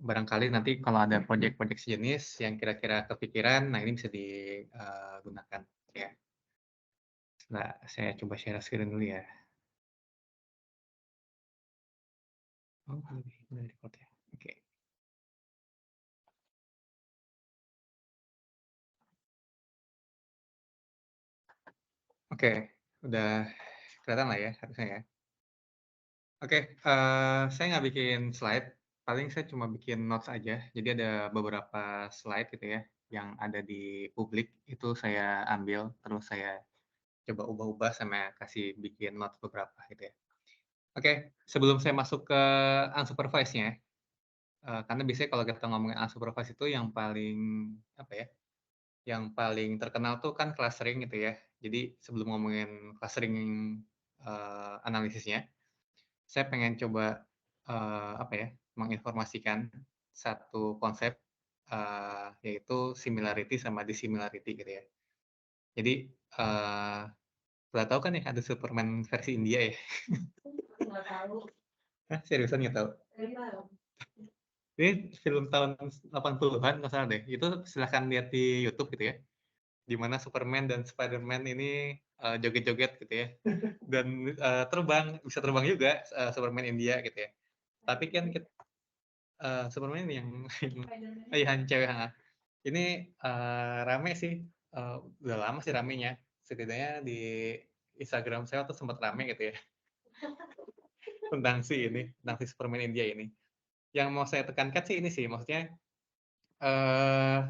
barangkali nanti kalau ada project-project sejenis yang kira-kira kepikiran, nah ini bisa digunakan ya. Nah, saya coba share screen dulu ya. Oh, udah record ya. Oke. Oke, udah kelihatan lah ya harusnya ya. Oke, saya nggak bikin slide, paling saya cuma bikin notes aja. Jadi ada beberapa slide gitu ya, yang ada di publik, itu saya ambil, terus saya coba ubah-ubah sama kasih bikin notes beberapa gitu ya. Oke, sebelum saya masuk ke unsupervised-nya, karena biasanya kalau kita ngomongin unsupervised itu yang paling, apa ya, yang paling terkenal tuh kan clustering gitu ya. Jadi sebelum ngomongin clustering, analisisnya, saya pengen coba, apa ya, menginformasikan satu konsep, yaitu similarity sama dissimilarity gitu ya. Jadi, udah tahu kan ya ada Superman versi India ya? Nggak tahu. Hah, seriusan nggak tahu? Nggak tahu. Ini film tahun 80-an nggak salah deh, itu silahkan lihat di YouTube gitu ya, di mana Superman dan Spiderman ini, joget-joget gitu ya, dan, bisa terbang juga, Superman India gitu ya. Tapi kan Superman yang iya, yang cewek, heeh. Ini, rame sih, udah lama sih ramenya, setidaknya di Instagram saya tuh sempat rame gitu ya, tentang si Superman India ini. Yang mau saya tekankan sih ini sih, maksudnya, eee,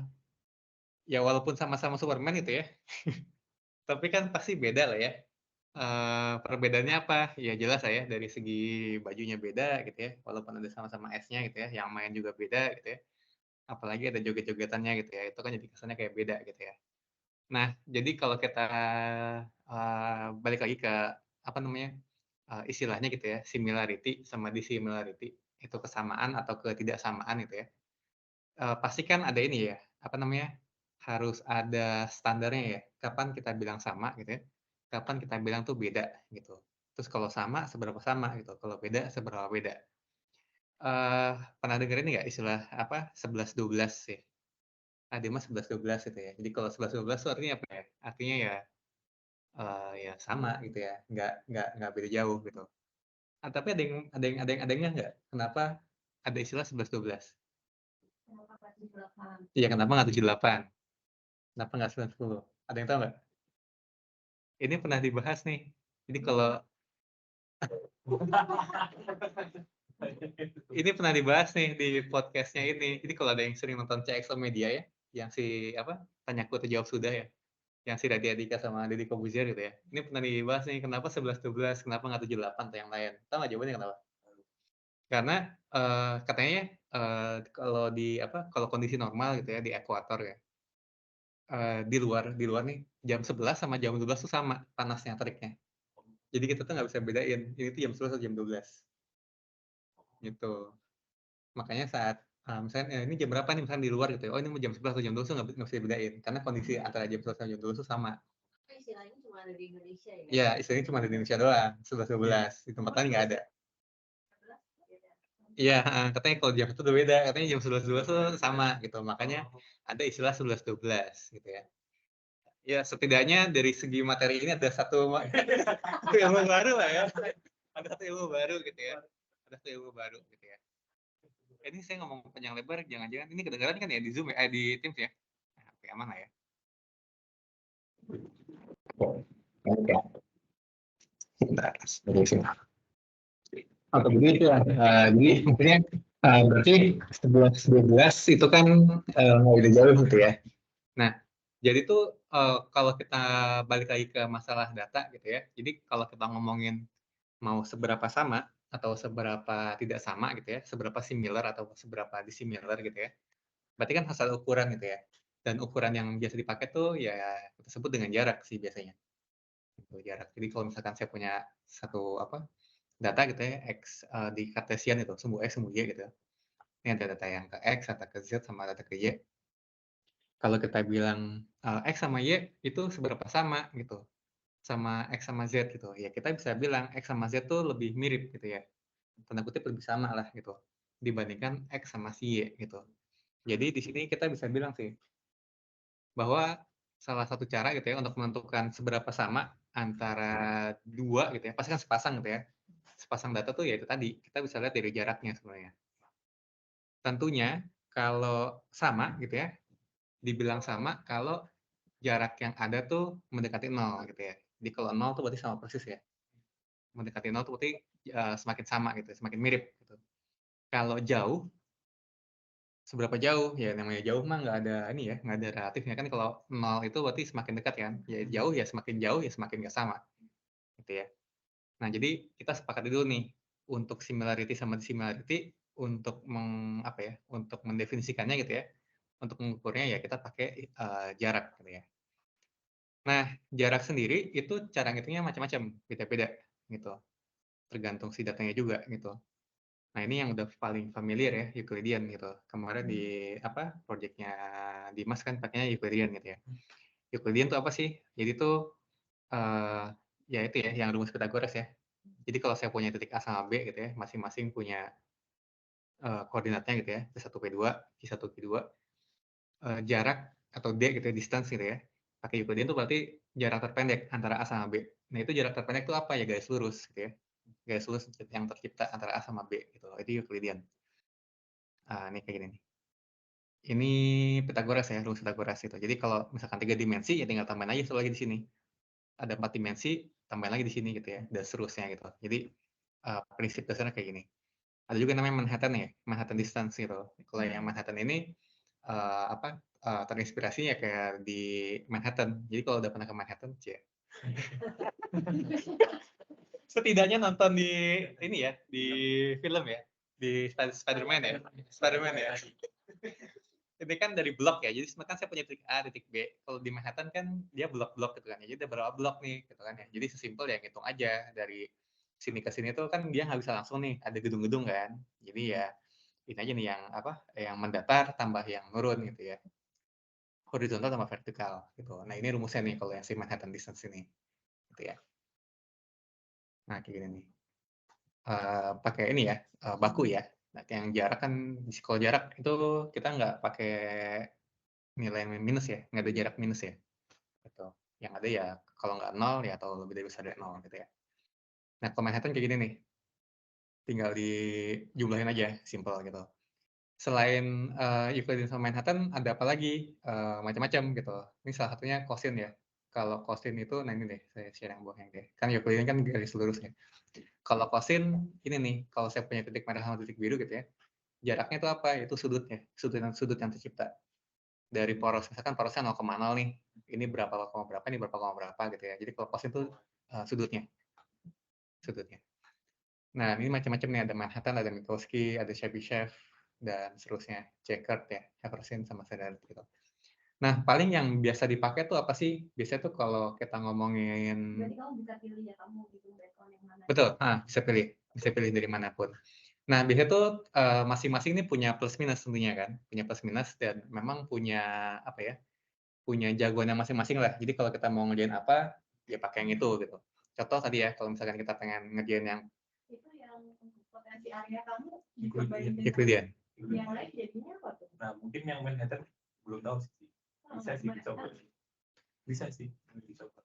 ya walaupun sama-sama Superman gitu ya, tapi kan pasti beda lah ya, perbedaannya apa? Ya jelas lah ya, dari segi bajunya beda gitu ya, walaupun ada sama-sama S-nya gitu ya, yang main juga beda gitu ya, apalagi ada joget-jogetannya gitu ya, itu kan jadi kesannya kayak beda gitu ya. Nah, jadi kalau kita, balik lagi ke, apa namanya, istilahnya gitu ya, similarity sama dissimilarity, itu kesamaan atau ketidaksamaan gitu ya, pasti kan ada ini ya, apa namanya, harus ada standarnya ya, kapan kita bilang sama gitu ya, kapan kita bilang tuh beda gitu. Terus kalau sama, seberapa sama gitu, kalau beda, seberapa beda. Pernah denger ini nggak istilah apa, 11-12 ya? Ada mah 11-12 gitu ya. Jadi kalau 11-12 itu artinya apa ya? Artinya ya, ya sama gitu ya, nggak beda jauh gitu. Tapi ada yang nggak, kenapa ada istilah 11-12? Kenapa nggak 78? Iya, kenapa nggak 78? Kenapa nggak 90? Ada yang tahu nggak? Ini pernah dibahas nih. Jadi kalau ini pernah dibahas nih di podcast-nya ini. Jadi kalau ada yang sering nonton CXO Media ya, yang si apa, Tanyaku Terjawab Sudah ya, yang si Raditya Dika sama Deddy Corbuzier gitu ya. Ini pernah dibahas nih, kenapa 11-12, kenapa nggak 78 atau yang lain. Tahu nggak jawabannya kenapa? Karena, katanya, kalau di apa, kalau kondisi normal gitu ya, di ekuator ya, di luar nih, jam 11 sama jam 12 tuh sama panasnya, teriknya. Jadi kita tuh nggak bisa bedain, ini tuh jam 11 atau jam 12, gitu. Makanya saat, misalnya, ini jam berapa nih misalnya di luar gitu ya, oh ini mau jam 11 atau jam 12 tuh nggak bisa dibedain, karena kondisi antara jam 11 sama jam 12 tuh sama. Istilahnya cuma ada di Indonesia ya? Iya, istilahnya cuma ada di Indonesia doang, 11-12, di tempat lain nggak ada. Iya, heeh, katanya kalau jam itu udah beda, katanya jam 11-12 tuh sama gitu, makanya ada istilah 11-12 gitu ya. Ya setidaknya dari segi materi ini ada satu ilmu baru lah ya, ada satu ilmu baru gitu ya, ada satu ilmu baru gitu ya. Ini saya ngomong panjang lebar, jangan-jangan ini kedengeran kan ya di Zoom ya, di Teams ya? Nah, oke, aman lah ya. Oke. Sebentar, dari sini. Atau begitu ya, jadi maksudnya, berarti 11-12 itu kan, nggak beda jauh gitu ya. Nah, jadi tuh, kalau kita balik lagi ke masalah data gitu ya, jadi kalau kita ngomongin mau seberapa sama atau seberapa tidak sama gitu ya, seberapa similar atau seberapa dissimilar gitu ya, berarti kan harus ada ukuran gitu ya. Dan ukuran yang biasa dipakai tuh ya kita sebut dengan jarak sih biasanya, gitu, jarak. Jadi kalau misalkan saya punya satu apa, data gitu ya, X, di Cartesian itu, sumbu X, sumbu Y gitu ya. Ini ada data yang ke X, data ke Z, sama data ke Y. Kalau kita bilang, X sama Y itu seberapa sama gitu, sama X sama Z gitu, ya kita bisa bilang X sama Z tuh lebih mirip gitu ya, tanda kutip lebih sama lah gitu. dibandingkan X sama si Y gitu. Jadi di sini kita bisa bilang sih, bahwa salah satu cara gitu ya untuk menentukan seberapa sama antara dua gitu ya, pasti kan sepasang gitu ya. Sepasang data tuh ya itu tadi, kita bisa lihat dari jaraknya sebenarnya. Tentunya kalau sama gitu ya, dibilang sama kalau jarak yang ada tuh mendekati nol gitu ya. Jadi kalau nol tuh berarti sama persis ya. Mendekati nol tuh berarti, semakin sama gitu, semakin mirip gitu. Kalau jauh, seberapa jauh? Ya namanya jauh mah nggak ada ini ya, nggak ada relatifnya kan kalau nol itu berarti semakin dekat kan, ya semakin jauh ya semakin nggak sama, gitu ya. Nah jadi kita sepakati dulu nih, untuk similarity sama dissimilarity, untuk apa ya, untuk mendefinisikannya gitu ya, untuk mengukurnya ya kita pakai, jarak gitu ya. Nah, jarak sendiri itu cara ngitungnya macam-macam, beda-beda gitu, tergantung si datanya juga gitu. Nah, ini yang udah paling familiar ya, Euclidean gitu. Kemarin di apa, projeknya Dimas kan pakainya Euclidean gitu ya. Euclidean tuh apa sih? Jadi tuh, eee, ya itu ya, yang rumus Pythagoras ya. Jadi kalau saya punya titik A sama B gitu ya, masing-masing punya, koordinatnya gitu ya, P1, P2, Q1, Q2, jarak atau D gitu ya, distance gitu ya. Pakai Euclidean tuh berarti jarak terpendek antara A sama B. Nah, itu jarak terpendek itu apa? Ya garis lurus gitu ya. Garis lurus yang tercipta antara A sama B gitu, itu Euclidean. Ini kayak gini nih. Ini Pythagoras ya, rumus Pythagoras itu. Jadi kalau misalkan 3 dimensi, ya tinggal tambahin aja 1 lagi di sini. Ada 4 dimensi, tambahin lagi di sini gitu ya, dan seterusnya gitu. Jadi, prinsip dasarnya kayak gini. Ada juga namanya Manhattan ya, Manhattan distance gitu. Kalau yang Manhattan ini, terinspirasi ya kayak di Manhattan. Jadi kalau udah pernah ke Manhattan, setidaknya nonton di ini ya, di film ya, di Spider-Man ya, Spider-Man ya. Ini kan dari blok ya, jadi kan saya punya titik A, titik B. Kalau di Manhattan kan dia blok-blok gitu kan ya, jadi ada berapa blok nih gitu kan ya. Jadi sesimpel ya ngitung aja dari sini ke sini tuh kan dia nggak bisa langsung nih, ada gedung-gedung kan. Jadi ya ini aja nih yang apa, yang mendatar tambah yang nurun gitu ya, horizontal tambah vertikal gitu. Nah ini rumusnya nih kalau yang si Manhattan distance ini, gitu ya. Nah kayak gini nih, pakai ini ya, baku ya. Nah yang jarak kan, kalau jarak itu kita nggak pakai nilai minus ya, nggak ada jarak minus ya. Gitu. Yang ada ya kalau nggak nol ya atau lebih dari besar dari nol gitu ya. Nah kalau Manhattan kayak gini nih, tinggal dijumlahin aja, simpel gitu. Selain, Euclidean sama Manhattan ada apa lagi, macam-macam gitu. Ini salah satunya cosin ya. Kalau cosin itu, nah ini deh, saya share yang bawahnya deh. Kan Euclidean kan garis lurus ya. Kalau cosin ini nih, kalau saya punya titik merah sama titik biru gitu ya, jaraknya itu apa? Itu sudutnya, sudut yang tercipta. Dari poros, misalkan porosnya 0,0 nih, ini berapa koma berapa, ini berapa koma berapa gitu ya. Jadi kalau cosin itu, sudutnya. Sudutnya. Nah, ini macam-macam nih, ada Manhattan, ada Minkowski, ada Chebyshev, dan seterusnya, Checkard ya, Evershin sama Sedaris gitu. Nah, paling yang biasa dipakai tuh apa sih? Biasanya tuh kalau kita ngomongin Berarti kamu bisa pilih ya kamu gitu background yang mana. betul, bisa pilih dari manapun. Nah, biasanya tuh, masing-masing ini punya plus minus tentunya kan, punya plus minus dan memang punya apa ya, punya jagoannya masing-masing lah. Jadi kalau kita mau ngerjain apa, ya pakai yang itu gitu. Contoh tadi ya, kalau misalkan kita pengen ngerjain yang Itu yang potensi area kamu Euclidean. yang lain jadinya apa tuh? Nah, mungkin yang Manhattan belum tahu sih. Bisa sih dicoba. Bisa sih dicoba.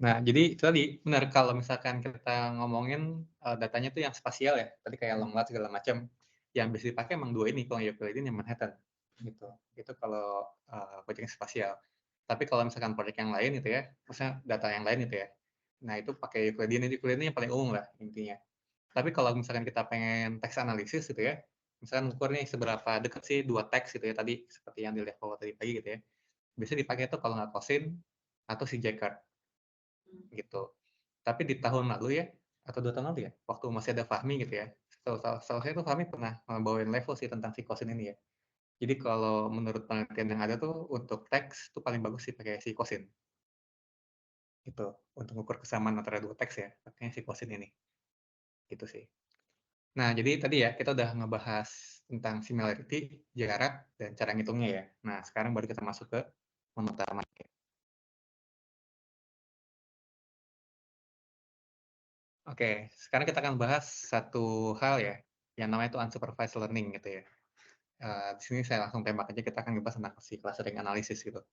Nah, jadi itu tadi, benar kalau misalkan kita ngomongin, datanya tuh yang spasial ya, tadi kayak long large segala macam, yang bisa dipakai emang 2 ini, kalau Euclidean yang Manhattan, gitu. Itu kalau, project spasial. Tapi kalau misalkan project yang lain gitu ya, maksudnya data yang lain gitu ya, nah itu pakai Euclidean, Euclidean yang paling umum lah intinya. Tapi kalau misalkan kita pengen teks analisis gitu ya, misalkan ukur nih seberapa dekat sih 2 teks gitu ya tadi, seperti yang di level tadi pagi gitu ya, biasanya dipakai tuh kalau nggak Cosin atau si Jaccard. Gitu. Tapi di tahun lalu ya, atau 2 tahun lalu ya, waktu masih ada Fahmi gitu ya, setahu saya tuh Fahmi pernah bawain level sih tentang si Kosin ini ya. Jadi kalau menurut penelitian yang ada tuh, untuk teks tuh paling bagus sih pakai si Kosin. Gitu, untuk mengukur kesamaan antara 2 teks ya, pakainya si Kosin ini. Gitu sih. Nah, jadi tadi ya, kita udah ngebahas tentang similarity, jarak, dan cara ngitungnya ya. Nah, sekarang baru kita masuk ke menu utama. Oke, sekarang kita akan bahas satu hal ya, yang namanya itu unsupervised learning gitu ya. Di sini saya langsung tembak aja, kita akan ngebahas tentang si clustering analysis gitu.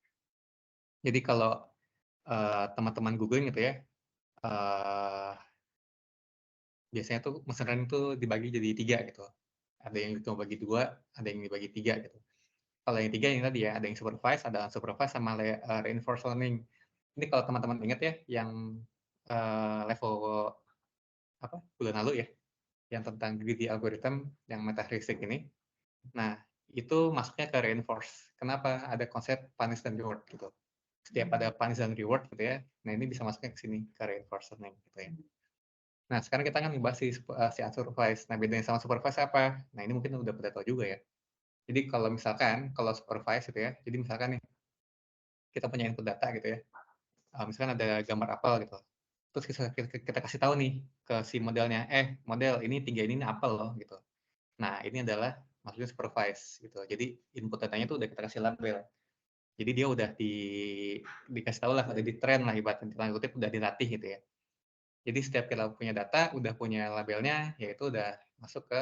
Jadi kalau teman-teman googling gitu ya, eh, biasanya tuh machine learning tuh dibagi jadi 3 gitu. Ada yang cuma bagi 2, ada yang dibagi 3 gitu. Kalau yang 3 yang tadi ya, ada yang supervised, ada unsupervised, sama reinforced learning. Ini kalau teman-teman ingat ya, yang level bulan lalu ya, yang tentang greedy algorithm, yang metaheuristic ini. Nah, itu masuknya ke reinforce. Kenapa? Ada konsep punish dan reward gitu. Setiap ada punish dan reward gitu ya, nah ini bisa masuknya ke sini, ke reinforce learning gitu ya. Nah, sekarang kita akan ngebahas si unsupervised. Nah, bedanya sama supervised apa? Nah, ini mungkin udah pada tahu juga ya. Jadi kalau misalkan, kalau supervised gitu ya, jadi misalkan nih, kita punya input data gitu ya, misalkan ada gambar apel gitu, terus kita kasih tahu nih ke si modelnya, model ini 3 ini apel loh gitu. Nah, ini adalah maksudnya supervise gitu. Jadi input datanya tuh udah kita kasih label. Jadi dia udah dikasih tahu lah, udah di train lah ibaratnya, tanda kutip udah dilatih gitu ya. Jadi setiap kita punya data, udah punya labelnya, yaitu udah masuk ke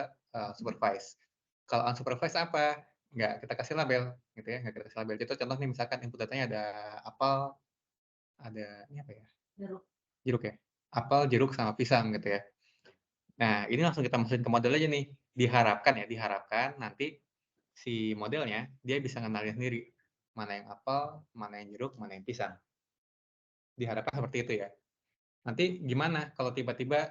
supervise. Kalau unsupervised apa? Nggak kita kasih label, gitu ya, nggak kita kasih label. Contoh nih, misalkan input datanya ada apel, ada ini apa ya? Jeruk. Jeruk ya? Apel, jeruk, sama pisang gitu ya. Nah, ini langsung kita masukin ke model aja nih. Diharapkan nanti si modelnya, dia bisa ngenalin sendiri. Mana yang apel, mana yang jeruk, mana yang pisang. Diharapkan seperti itu ya. Nanti gimana kalau tiba-tiba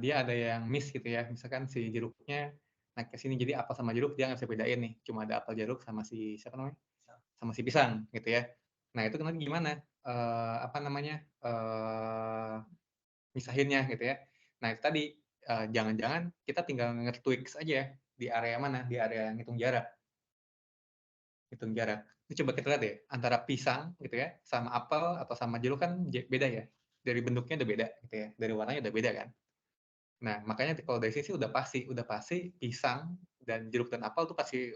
dia ada yang miss gitu ya, misalkan si jeruknya naik ke sini, jadi apel sama jeruk dia nggak bisa bedain nih, cuma ada apel jeruk sama si siapa namanya, sama si pisang gitu ya. Nah itu nanti gimana misahinnya gitu ya. Nah itu tadi jangan-jangan kita tinggal nge-tweaks aja di area mana, di area ngitung jarak. Hitung jarak. Ini coba kita lihat ya, antara pisang gitu ya, sama apel atau sama jeruk kan beda ya. Dari bentuknya udah beda gitu ya, dari warnanya udah beda kan. Nah, makanya kalau dari sisi udah pasti pisang dan jeruk dan apel tuh pasti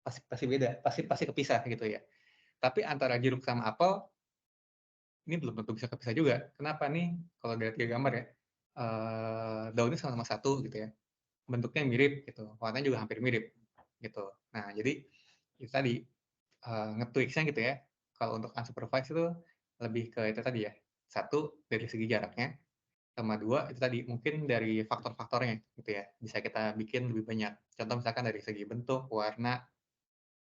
pasti pasti beda, pasti pasti kepisah gitu ya. Tapi antara jeruk sama apel ini belum tentu bisa kepisah juga. Kenapa nih? Kalau dari tiga gambar ya, daunnya sama-sama satu gitu ya, bentuknya mirip gitu, warnanya juga hampir mirip gitu. Nah, jadi itu tadi nge-tweaks-nya gitu ya. Kalau untuk unsupervised itu lebih ke itu tadi ya. Satu dari segi jaraknya, sama dua itu tadi mungkin dari faktor-faktornya gitu ya. Bisa kita bikin lebih banyak. Contoh misalkan dari segi bentuk, warna,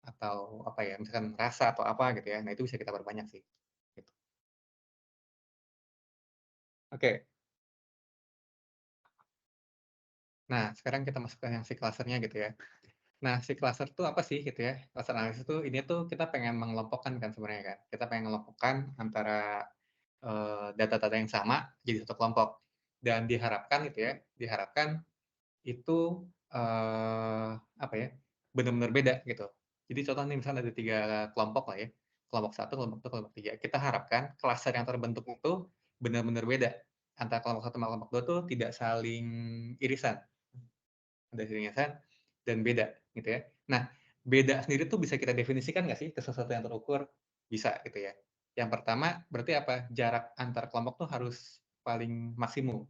atau apa ya, misalkan rasa atau apa gitu ya. Nah, itu bisa kita perbanyak sih. Gitu. Oke. Nah, sekarang kita masuk ke yang si cluster-nya gitu ya. Nah, si cluster itu apa sih gitu ya? Cluster analysis itu ini tuh kita pengen mengelompokkan kan sebenarnya kan. Kita pengen mengelompokkan antara data-data yang sama jadi satu kelompok. Dan diharapkan gitu ya, diharapkan itu apa ya, benar-benar beda gitu. Jadi contoh nih misalnya ada 3 kelompok lah ya, kelompok satu, kelompok 2, kelompok 3. Kita harapkan klaster yang terbentuk itu benar-benar beda. Antara kelompok satu sama kelompok 2 tuh tidak saling irisan. Ada irisan dan beda gitu ya. Nah, beda sendiri tuh bisa kita definisikan nggak sih ke sesuatu yang terukur? Bisa gitu ya. Yang pertama berarti apa? Jarak antar kelompok tuh harus paling maksimum.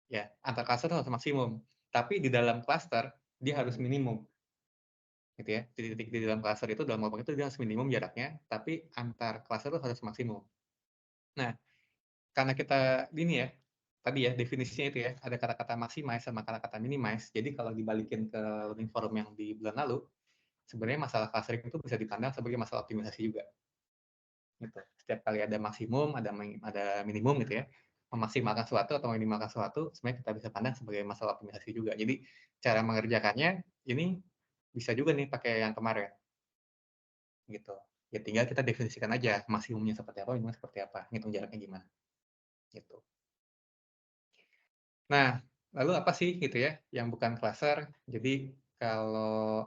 Ya, antar klaster harus maksimum. Tapi di dalam klaster dia harus minimum. Gitu ya. Titik-titik di dalam klaster itu dalam kelompok itu dia harus minimum jaraknya, tapi antar klaster itu harus maksimum. Nah, karena kita ini ya, tadi ya definisinya itu ya, ada kata-kata maximize sama kata-kata minimize. Jadi kalau dibalikin ke learning forum yang di bulan lalu, sebenarnya masalah clustering itu bisa dipandang sebagai masalah optimisasi juga. Gitu. Setiap kali ada maksimum, ada minimum gitu ya, memaksimalkan suatu atau meminimalkan suatu, sebenarnya kita bisa pandang sebagai masalah optimisasi juga. Jadi cara mengerjakannya ini bisa juga nih pakai yang kemarin, gitu. Ya tinggal kita definisikan aja maksimumnya seperti apa, minimumnya seperti apa, ngitung jaraknya gimana, gitu. Nah, lalu apa sih gitu ya yang bukan cluster? Jadi kalau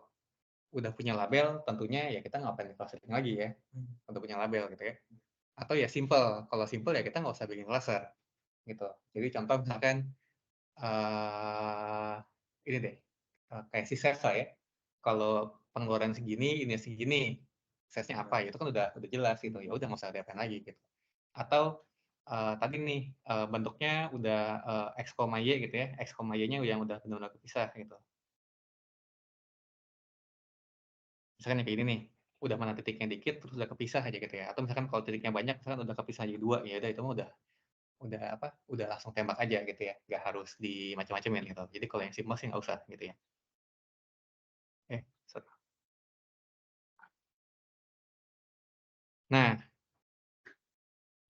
udah punya label, tentunya ya kita ngapain clustering lagi ya, untuk punya label gitu ya. Atau ya simple, kalau simple ya kita nggak usah bikin cluster, gitu. Jadi contoh misalkan ini deh, kayak si size lah ya. Kalau pengeluaran segini, ini segini, size-nya apa, ya itu kan udah jelas gitu. Ya udah nggak usah diapain lagi gitu. Atau tadi nih bentuknya udah X, Y gitu ya, X, Y-nya yang udah benar-benar kepisah gitu. Misalkan yang kayak gini nih, udah mana titiknya dikit terus udah kepisah aja gitu ya. Atau misalkan kalau titiknya banyak misalkan udah kepisah jadi 2, ya udah itu mah udah apa, udah langsung tembak aja gitu ya, nggak harus dimacem-macemin gitu. Jadi kalau yang simpel sih nggak usah gitu ya. Set. Nah,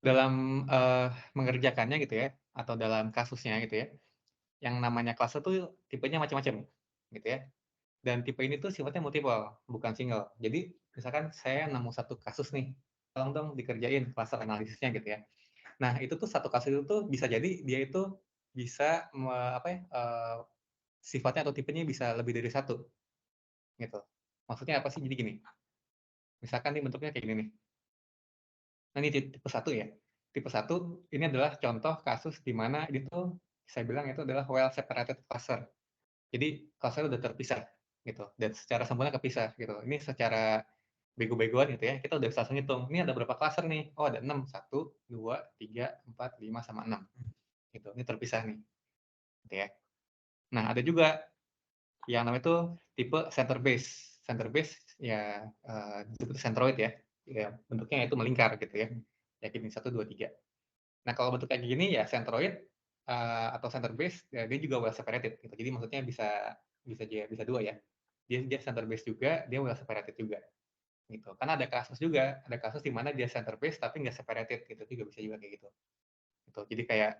dalam mengerjakannya gitu ya, atau dalam kasusnya gitu ya, yang namanya cluster tuh tipenya macam-macam gitu ya. Dan tipe ini tuh sifatnya multiple, bukan single. Jadi misalkan saya nemu satu kasus nih, tolong dong dikerjain cluster analisisnya gitu ya. Nah, itu tuh satu kasus itu tuh bisa jadi dia itu bisa apa ya, sifatnya atau tipenya bisa lebih dari satu gitu. Maksudnya apa sih? Jadi gini, misalkan nih bentuknya kayak gini nih. Nah, ini tipe 1 ya. Tipe 1 ini adalah contoh kasus di mana ini tuh saya bilang itu adalah well separated cluster. Jadi cluster udah terpisah gitu dan secara sempurna kepisah gitu. Ini secara bego-begoan gitu ya, kita udah bisa langsung hitung. Ini ada berapa cluster nih? Oh, ada 6. 1, 2, 3, 4, 5 sama 6. Gitu. Ini terpisah nih. Gitu ya. Nah, ada juga yang namanya itu tipe center base. Center base ya disebut centroid ya. Ya, bentuknya itu melingkar gitu ya. Ya gini 1, 2, 3. Nah, kalau bentuk kayak gini ya centroid atau center base ya, dia juga well separated gitu. Jadi maksudnya bisa dua ya. Dia center base juga, dia well separated juga. Gitu. Karena ada kasus di mana dia center base tapi nggak separated gitu. Juga bisa juga kayak gitu. Gitu. Jadi kayak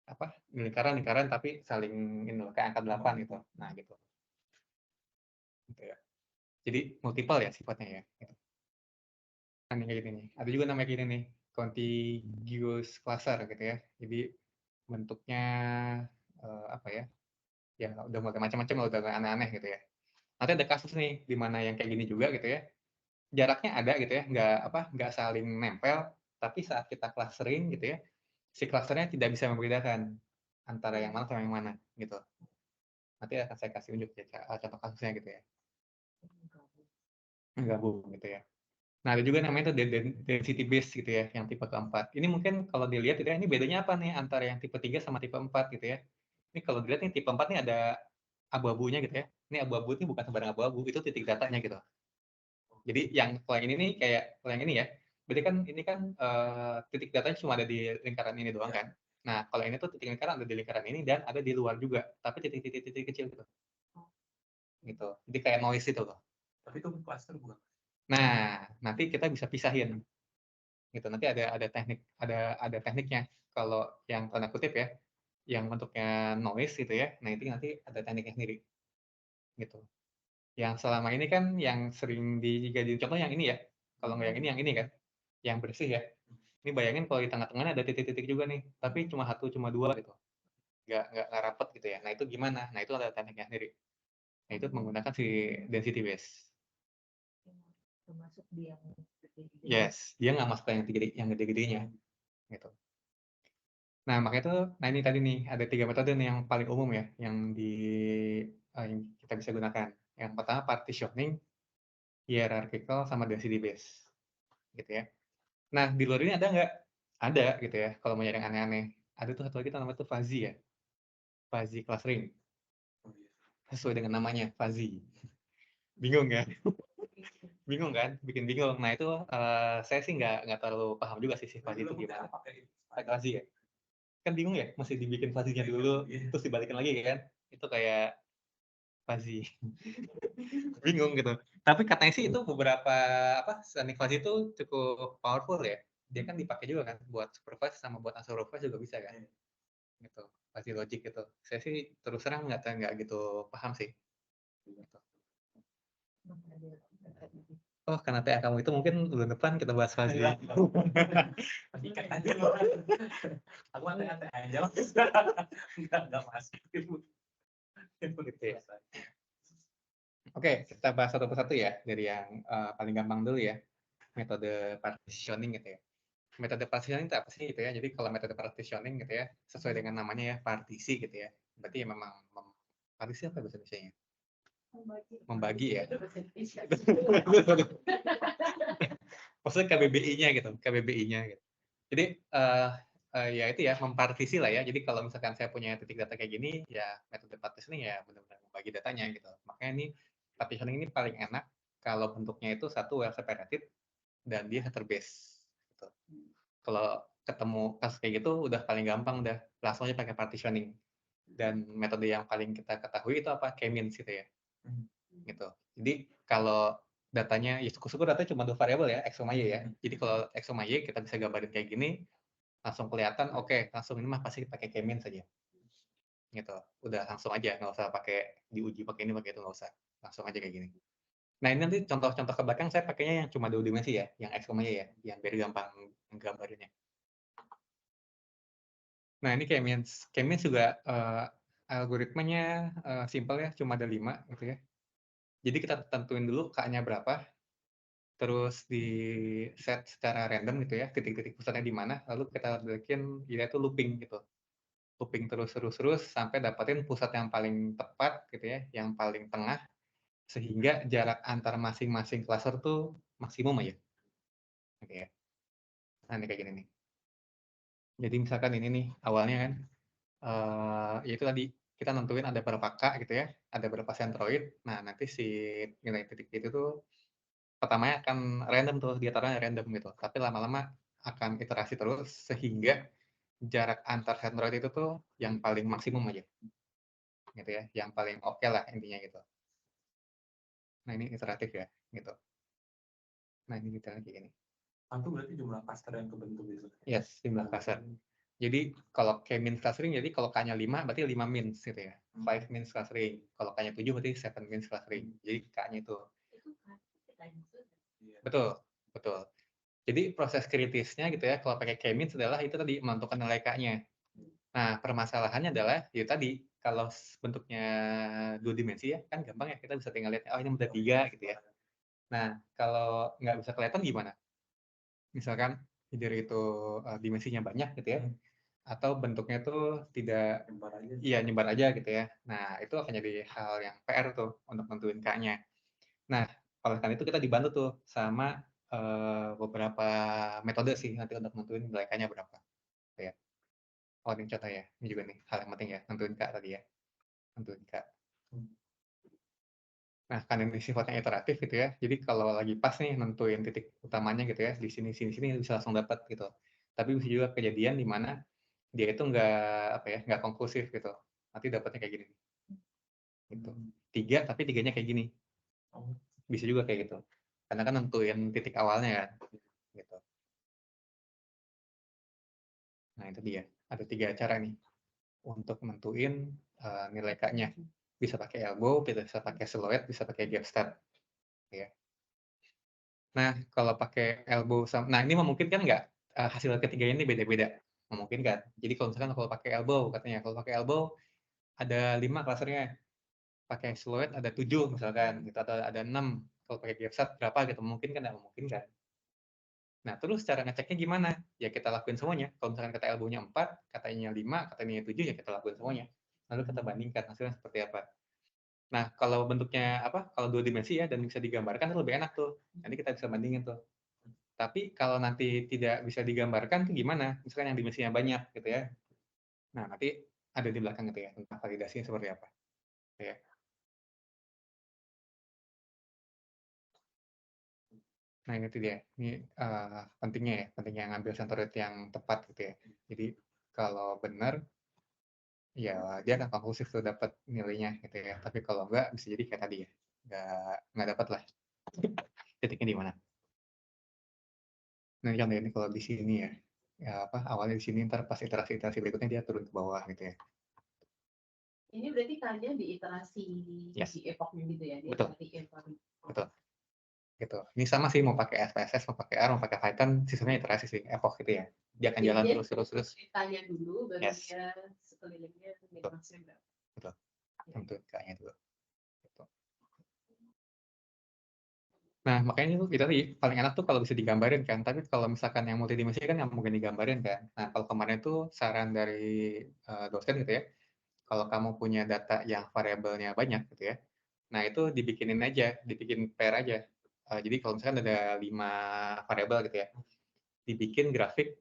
apa? Lingkaran-lingkaran tapi saling ini loh, kayak angka 8 gitu. Nah, gitu. Gitu ya. Jadi multiple ya sifatnya ya. Gitu. Nah, ini kayak gini nih. Ada juga namanya gini nih, contiguous cluster gitu ya. Jadi bentuknya apa ya? Ya udah mulai macam-macam lah, udah aneh-aneh gitu ya. Nanti ada kasus nih di mana yang kayak gini juga gitu ya. Jaraknya ada gitu ya, nggak saling nempel, tapi saat kita clustering gitu ya, si clusternya tidak bisa membedakan antara yang mana sama yang mana gitu. Nanti akan saya kasih unjuk ya contoh kasusnya gitu ya. Gabung gitu ya. Nah, ada juga namanya itu density base gitu ya, yang tipe keempat. Ini mungkin kalau dilihat gitu ya, ini bedanya apa nih antara yang tipe 3 sama tipe 4 gitu ya. Ini kalau dilihat nih tipe 4 nih ada abu-abunya gitu ya. Ini abu-abu ini bukan sembarang abu-abu, itu titik datanya gitu. Jadi yang kalau yang ini nih kayak kalau yang ini ya, berarti kan ini kan titik datanya cuma ada di lingkaran ini doang kan. Nah, kalau ini tuh titik lingkaran ada di lingkaran ini dan ada di luar juga, tapi titik-titik kecil gitu. Gitu. Jadi kayak noise itu loh. Tapi itu cluster bukan? Nah, nanti kita bisa pisahin. Gitu. Nanti ada tekniknya. Kalau yang tanda kutip ya, yang bentuknya noise gitu ya. Nah, itu nanti ada tekniknya sendiri. Gitu. Yang selama ini kan yang sering dijadiin contoh yang ini ya. Kalau nggak yang ini kan, yang bersih ya. Ini bayangin kalau di tengah-tengahnya ada titik-titik juga nih, tapi cuma satu, cuma dua gitu. Nggak rapet gitu ya. Nah, itu gimana? Nah, itu ada tekniknya sendiri. Nah, itu menggunakan si density base. Termasuk di yang gede-gede. Yes, dia nggak masuk ke yang gede-gedenya. Gitu. Nah, makanya itu, nah ini tadi nih, ada 3 metode nih yang paling umum ya, yang yang kita bisa gunakan. Yang pertama partitioning, hierarchical, sama density base. Gitu ya. Nah, di luar ini ada nggak? Ada gitu ya, kalau mau nyari yang aneh-aneh. Ada tuh satu lagi namanya tuh fuzzy ya. Fuzzy clustering. Sesuai dengan namanya, fuzzy. Bingung ya? Bingung kan? Bikin bingung. Nah, itu saya sih nggak terlalu paham juga sih fuzzy itu gimana. Pakai fuzzy ya? Kan bingung ya, mesti dibikin fuzzy-nya dulu, terus dibalikin lagi kan? Itu kayak fuzzy. Bingung gitu. Tapi katanya sih itu beberapa teknik fuzzy itu cukup powerful ya. Dia kan dipakai juga kan buat supervise sama buat unsupervised juga bisa kan. Gitu. Fuzzy logic gitu. Saya sih terus terang nggak gitu paham sih. Gitu. Oh, karena TA kamu itu mungkin bulan depan kita bahas fuzzy. Ikat aja loh. Aku ate-ate aja. Enggak masuk. Gitu ya. Oke, kita bahas satu persatu ya, dari yang paling gampang dulu ya, metode partitioning gitu ya. Metode partitioning itu apa sih gitu ya? Jadi kalau metode partitioning gitu ya, sesuai dengan namanya ya, partisi gitu ya. Berarti ya memang partisi apa bahasa Indonesia-nya? Membagi ya. Maksudnya KBBI-nya gitu, KBBI-nya gitu. Jadi ya itu ya, mempartisi lah ya. Jadi kalau misalkan saya punya titik data kayak gini, ya metode partitioning ya benar-benar membagi datanya gitu. Makanya ini partitioning ini paling enak kalau bentuknya itu satu well separated dan dia header base gitu. Kalau ketemu kasus kayak gitu udah paling gampang udah langsung aja pakai partitioning. Dan metode yang paling kita ketahui itu apa? K-means gitu ya. Gitu. Jadi kalau datanya ya syukur-syukur datanya cuma 2 variabel ya, X sama Y ya. Jadi kalau X sama Y kita bisa gambarin kayak gini, langsung kelihatan oke, langsung ini mah pasti pakai K-means saja. Gitu. Udah langsung aja, nggak usah pakai diuji pakai ini pakai itu nggak usah. Langsung aja kayak gini. Nah, ini nanti contoh-contoh ke belakang saya pakainya yang cuma 2 dimensi ya, yang X sama Y ya, yang biar gampang nggambarinnya. Nah, ini K-means. K-means juga algoritmanya simpel ya, cuma ada 5 gitu ya. Jadi kita tentuin dulu K-nya berapa, terus di set secara random gitu ya, titik-titik pusatnya di mana, lalu kita bikin dia itu looping gitu. Looping terus sampai dapetin pusat yang paling tepat gitu ya, yang paling tengah, sehingga jarak antar masing-masing cluster tuh maksimum aja. Oke ya. Nah, ini kayak gini nih. Jadi misalkan ini nih awalnya kan, ya itu tadi kita nentuin ada berapa K gitu ya, ada berapa centroid. Nah, nanti si nilai titik itu tuh pertamanya akan random tuh, dia taruhnya random gitu. Tapi lama-lama akan iterasi terus sehingga jarak antar centroid itu tuh yang paling maksimum aja. Gitu ya, yang paling oke lah intinya gitu. Nah, ini iteratif ya, gitu. Nah, ini detailnya kayak gini. Itu berarti jumlah cluster yang kebentuk gitu. Yes, jumlah cluster. Jadi kalau K-means clustering, jadi kalau K-nya 5 berarti 5 means gitu ya. 5 means clustering. Kalau K-nya 7 berarti 7 means clustering. Jadi K-nya itu. Itu kan kita juga. Betul, betul. Jadi proses kritisnya gitu ya, kalau pakai K-means adalah itu tadi menentukan nilai K-nya. Nah, permasalahannya adalah itu tadi kalau bentuknya 2 dimensi ya, kan gampang ya kita bisa tinggal lihat oh ini udah 3 gitu ya. Nah, kalau nggak bisa kelihatan gimana? Misalkan either itu dimensinya banyak gitu ya, atau bentuknya tuh tidak Nyebar aja. iya nyebar aja gitu ya. Nah, itu akan jadi hal yang PR tuh untuk nentuin K-nya. Nah, oleh karena itu kita dibantu tuh sama beberapa metode sih nanti untuk nentuin nilai K-nya berapa. Gitu ya. Oh, ini contoh ya. Ini juga nih hal yang penting ya, nentuin K tadi ya. Nentuin K. Nah, karena ini sifatnya iteratif gitu ya. Jadi kalau lagi pas nih nentuin titik utamanya gitu ya, di sini bisa langsung dapat gitu. Tapi bisa juga kejadian di mana dia itu nggak konklusif gitu. Nanti dapatnya kayak gini. Gitu. 3 tapi 3-nya kayak gini. Bisa juga kayak gitu. Karena kan nentuin titik awalnya kan. Gitu. Nah, itu dia. Ada 3 cara nih untuk nentuin nilai K-nya. Bisa pakai elbow, bisa pakai silhouette, bisa pakai gap step. Ya. Nah, kalau pakai elbow nah ini memungkinkan nggak hasil ketiga ini beda-beda? Memungkinkan. Jadi kalau misalkan kalau pakai elbow, katanya kalau pakai elbow ada 5 clusternya, pakai silhouette ada 7 misalkan, gitu, atau ada 6, kalau pakai gap step berapa gitu, memungkinkan nggak? Memungkinkan. Nah, terus cara ngeceknya gimana? Ya kita lakuin semuanya. Kalau misalkan kata elbow-nya 4, katanya 5, katanya 7, ya kita lakuin semuanya. Lalu kita bandingkan hasilnya seperti apa. Nah, kalau bentuknya kalau 2 dimensi ya dan bisa digambarkan itu lebih enak tuh. Nanti kita bisa bandingin tuh. Tapi kalau nanti tidak bisa digambarkan tuh gimana? Misalkan yang dimensinya banyak gitu ya. Nah, nanti ada di belakang gitu ya tentang validasinya seperti apa. Gitu ya. Nah, ini tuh dia. Ini pentingnya ya, pentingnya ngambil centroid yang tepat gitu ya. Jadi kalau benar ya dia akan konklusif tuh dapat nilainya gitu ya. Tapi kalau enggak bisa jadi kayak tadi ya. Enggak dapat lah. Titiknya di mana. Nah, ini contohnya ini kalau di sini ya. Ya awalnya di sini ntar pas iterasi berikutnya dia turun ke bawah gitu ya. Ini berarti kalian di iterasi Yes. di epochnya gitu ya? Di Betul. iterasi Betul. Gitu. Ini sama sih mau pakai SPSS, mau pakai R, mau pakai Python, sistemnya iterasi sih, epoch gitu ya. Dia akan jalan terus. Tanya dulu, baru Yes. dia sekelilingnya maksudnya berapa? Betul. Tentu K-nya dulu. Gitu. Nah, makanya itu tadi paling enak tuh kalau bisa digambarin kan. Tapi kalau misalkan yang multidimensi kan yang mungkin digambarin kan. Nah, kalau kemarin tuh saran dari dosen gitu ya, kalau kamu punya data yang variabelnya banyak gitu ya, nah itu dibikinin aja, dibikin pair aja. Jadi kalau misalkan ada 5 variabel gitu ya, dibikin grafik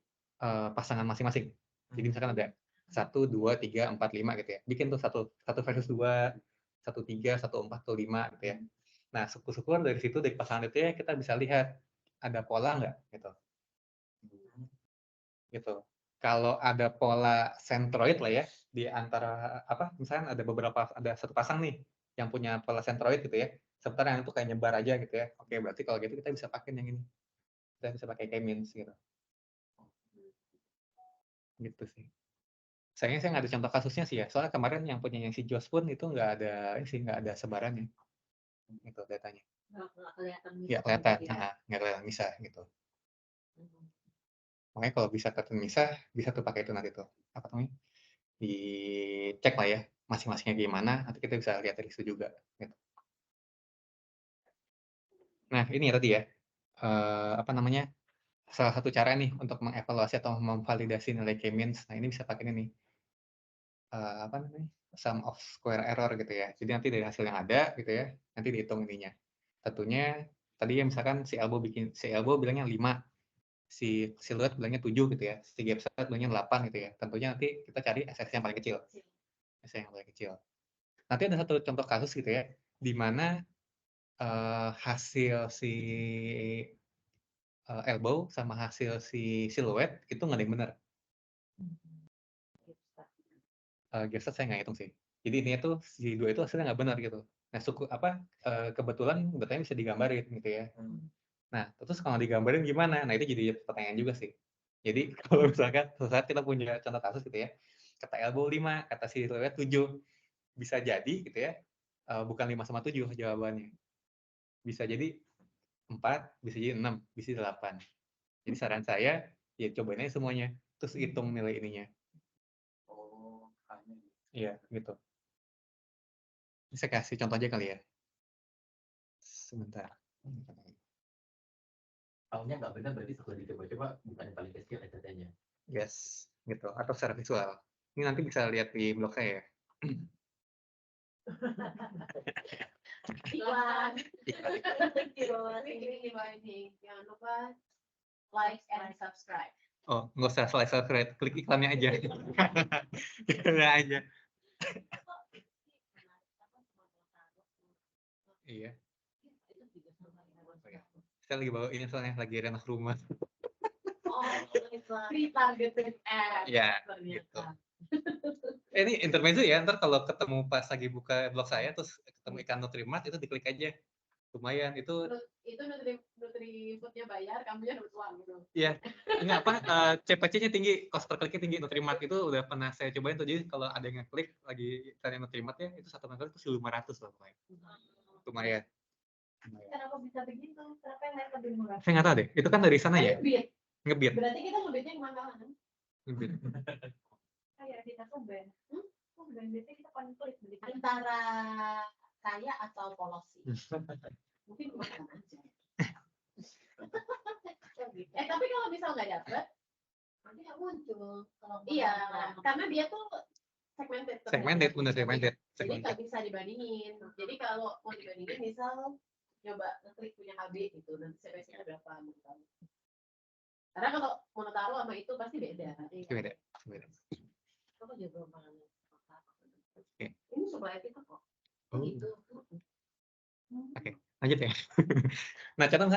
pasangan masing-masing. Jadi misalkan ada 1, 2, 3, 4, 5 gitu ya. Bikin tuh 1 versus 2, 1, 3, 1, 4, 1, 5 gitu ya. Nah, syukur-syukur dari situ, dari pasangan itu ya, kita bisa lihat ada pola nggak gitu. Gitu. Kalau ada pola sentroid lah ya, di antara misalnya ada satu pasang nih yang punya pola sentroid gitu ya. Sementara yang itu kayak nyebar aja gitu ya. Oke, berarti kalau gitu kita bisa pakai yang ini. Kita bisa pakai K-means gitu. Gitu sih. Sayangnya saya nggak ada contoh kasusnya sih ya. Soalnya kemarin yang punya si Jos pun itu nggak ada sebarannya. Itu datanya. Nggak kelihatan Nggak misah kelihatan, gitu ya. nggak kelihatan misah gitu. Makanya kalau bisa kelihatan misah, bisa tuh pakai itu nanti tuh. Apa namanya? Dicek lah ya, masing-masingnya gimana, nanti kita bisa lihat dari situ juga. Gitu. Nah, ini ya tadi ya, salah satu cara nih untuk mengevaluasi atau memvalidasi nilai K-means. Nah, ini bisa pakai ini nih, sum of square error gitu ya. Jadi nanti dari hasil yang ada gitu ya, nanti dihitung ininya. Tentunya tadi ya misalkan si elbow bilangnya 5, si silhouette bilangnya 7 gitu ya, si gap set bilangnya 8 gitu ya. Tentunya nanti kita cari SX yang paling kecil. SX yang paling kecil. Nanti ada satu contoh kasus gitu ya, di mana hasil si elbow sama hasil si silhouette itu nggak ada yang benar. Gap set saya nggak hitung sih. Jadi intinya tuh si dua itu hasilnya nggak benar gitu. Nah, kebetulan betulnya bisa digambarin gitu ya. Nah, terus kalau digambarin gimana? Nah, itu jadi pertanyaan juga sih. Jadi kalau misalkan suatu saat kita punya contoh kasus gitu ya, kata elbow 5, kata si silhouette 7, bisa jadi gitu ya, bukan 5 sama 7 jawabannya. Bisa jadi 4, bisa jadi 6, bisa jadi 8. Jadi saran saya, ya cobain aja semuanya, terus hitung nilai ininya. Oh, hanya Iya, gitu. Bisa kasih contoh aja kali ya. Sebentar. tahunya nggak benar berarti setelah dicoba-coba bukan yang paling kecil STT-nya. Yes, gitu. Atau secara visual. Ini nanti bisa lihat di blog saya ya. Iklan. Iklan. Ini jangan lupa like and subscribe. Oh, nggak usah subscribe, klik iklannya aja. Iklannya aja. Iya. Saya lagi bawa ini soalnya lagi renov rumah. Oh, retargeted ad. Ya, gitu. Ini intermezzo ya, ntar kalau ketemu pas lagi buka blog saya, terus ketemu ikan Nutrimart, itu diklik aja. Lumayan, itu... Itu Nutri-Foodnya bayar, kamunya dapat uang gitu. Iya, ini CPC-nya tinggi, cost per kliknya tinggi. Nutrimart itu udah pernah saya cobain tuh, jadi kalau ada yang ngeklik lagi iklannya Nutrimart ya, itu satu kali itu 1.500 loh. Lumayan. Kenapa bisa begitu? Kenapa yang lain lebih murah? Saya nggak tahu deh, itu kan dari sana ya? Ngebit. Berarti kita ngebitnya kemana-mana. Ngebit. Kayak kita tuh band. Band biasanya kita konflik antara kaya atau polosi. Mungkin bukan aja. Tapi kalau misal nggak dapet, nanti nggak muncul. Iya, karena dia tuh segmented. Bener segmented. Jadi nggak bisa dibandingin. Jadi kalau mau dibandingin, misal coba ngeklik punya KB gitu, nanti CPC-nya berapa gitu. Karena kalau Monotaro sama itu pasti beda. Beda. Aku juga belum pernah. Oke. Ini supaya kita kok. Oh. Gitu. Oke, lanjut ya. Nah, contoh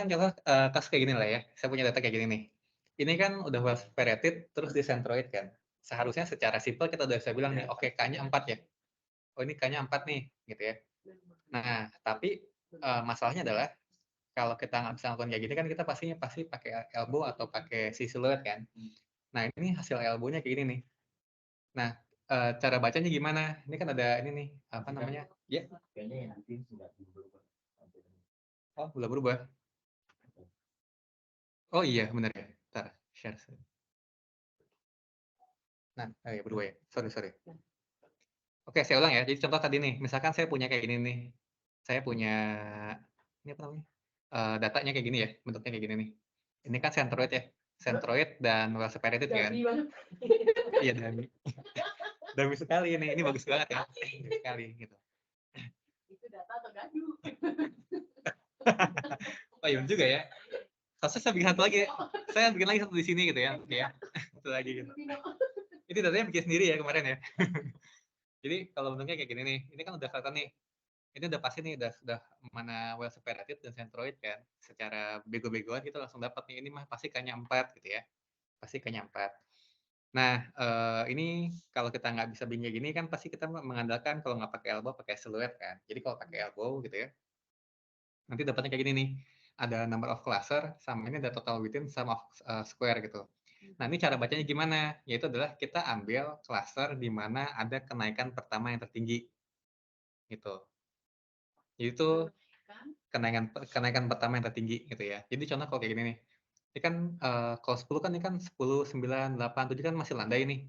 kasus kayak gini lah ya. Saya punya data kayak gini nih. Ini kan udah well separated, terus di centroid kan. Seharusnya secara simpel kita udah bisa bilang nih, oke, K-nya 4 ya. Oh, ini K-nya 4 nih, gitu ya. Nah, tapi masalahnya adalah kalau kita nggak bisa lakukan kayak gini kan kita pasti pakai elbow atau pakai si silhouette kan. Nah, ini hasil elbow-nya kayak gini nih. Nah, cara bacanya gimana? Ini kan ada ini nih, apa namanya? Ya. Kayaknya yang nanti sudah berubah. Oh, belum berubah. Oh iya, benar ya. Ntar, share. Nah, ya berubah ya. Sorry. Oke, saya ulang ya. Jadi contoh tadi nih, misalkan saya punya kayak gini nih. Saya punya, ini apa namanya? Datanya kayak gini ya, bentuknya kayak gini nih. Ini kan centroid ya. Centroid dan well separated kan. Iya, dummy. Dummy sekali ini bagus banget ya. Bagus sekali gitu. Itu data atau gaduh? Oh iya juga ya. Saya bikin satu lagi. Saya bikin lagi satu di sini gitu ya. Oke ya. Satu lagi gitu. Ini datanya bikin sendiri ya kemarin ya. Jadi kalau bentuknya kayak gini nih, ini kan udah kelihatan nih. Ini udah pasti nih, udah mana well separated dan centroid kan. Secara bego-begoan kita langsung dapat nih, ini mah pasti K-nya 4 gitu ya. Pasti K-nya 4. Nah, ini kalau kita nggak bisa bikin kayak gini kan pasti kita mengandalkan kalau nggak pakai elbow, pakai silhouette kan. Jadi kalau pakai elbow gitu ya, nanti dapatnya kayak gini nih. Ada number of cluster, sama ini ada total within sum of square gitu. Nah, ini cara bacanya gimana? Yaitu adalah kita ambil cluster di mana ada kenaikan pertama yang tertinggi. Gitu. Jadi itu kenaikan pertama yang tertinggi gitu ya. Jadi contoh kalau kayak gini nih. Ini kan kalau 10 kan ini kan 10, 9, 8, 7 kan masih landai nih.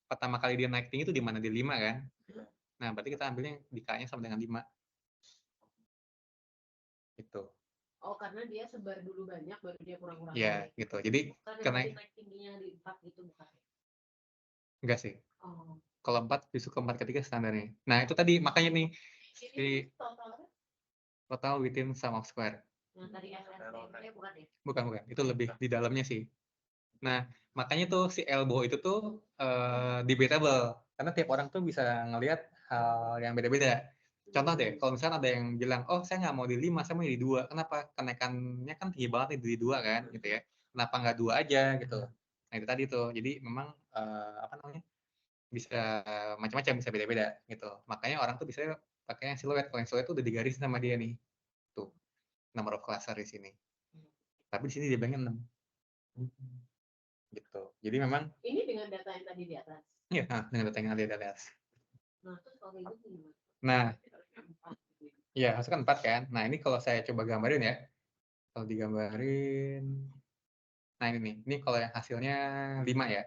Pertama kali dia naik tinggi itu di mana? Di 5 kan? Nah, berarti kita ambilnya di K-nya sama dengan 5. Gitu. Oh, karena dia sebar dulu banyak, baru dia kurang-kurang. Ya, gitu. Jadi Karena naik tingginya di 4 gitu bukan? enggak sih. Oh. Kalau 4 justru ke 4 ketiga standarnya. Nah, itu tadi makanya nih Ini totalnya total within sum of square. Yang tadi SSD bukan ya? Bukan. Itu lebih di dalamnya sih. Nah, makanya tuh si elbow itu tuh debatable. Karena tiap orang tuh bisa ngelihat hal yang beda-beda. Contoh deh, kalau misalnya ada yang bilang, oh saya nggak mau di 5, saya mau di 2. Kenapa? Kenaikannya kan tinggi banget nih di 2 kan, gitu ya. Kenapa nggak 2 aja gitu. Nah itu tadi tuh, jadi memang apa namanya, bisa macam-macam, bisa beda-beda gitu. Makanya orang tuh bisa pakai yang siluet. Kalau yang siluet tuh udah digarisin sama dia nih. Tuh, number of cluster di sini. Tapi di sini dia bilangnya 6. Gitu. Jadi memang ini dengan data yang tadi di atas. iya, dengan data yang ada di atas. Nah, terus kalau kayak gitu gimana? Nah, iya, harusnya kan 4 kan. Nah, ini kalau saya coba gambarin ya. Kalau digambarin, nah ini nih. Ini kalau yang hasilnya 5 ya.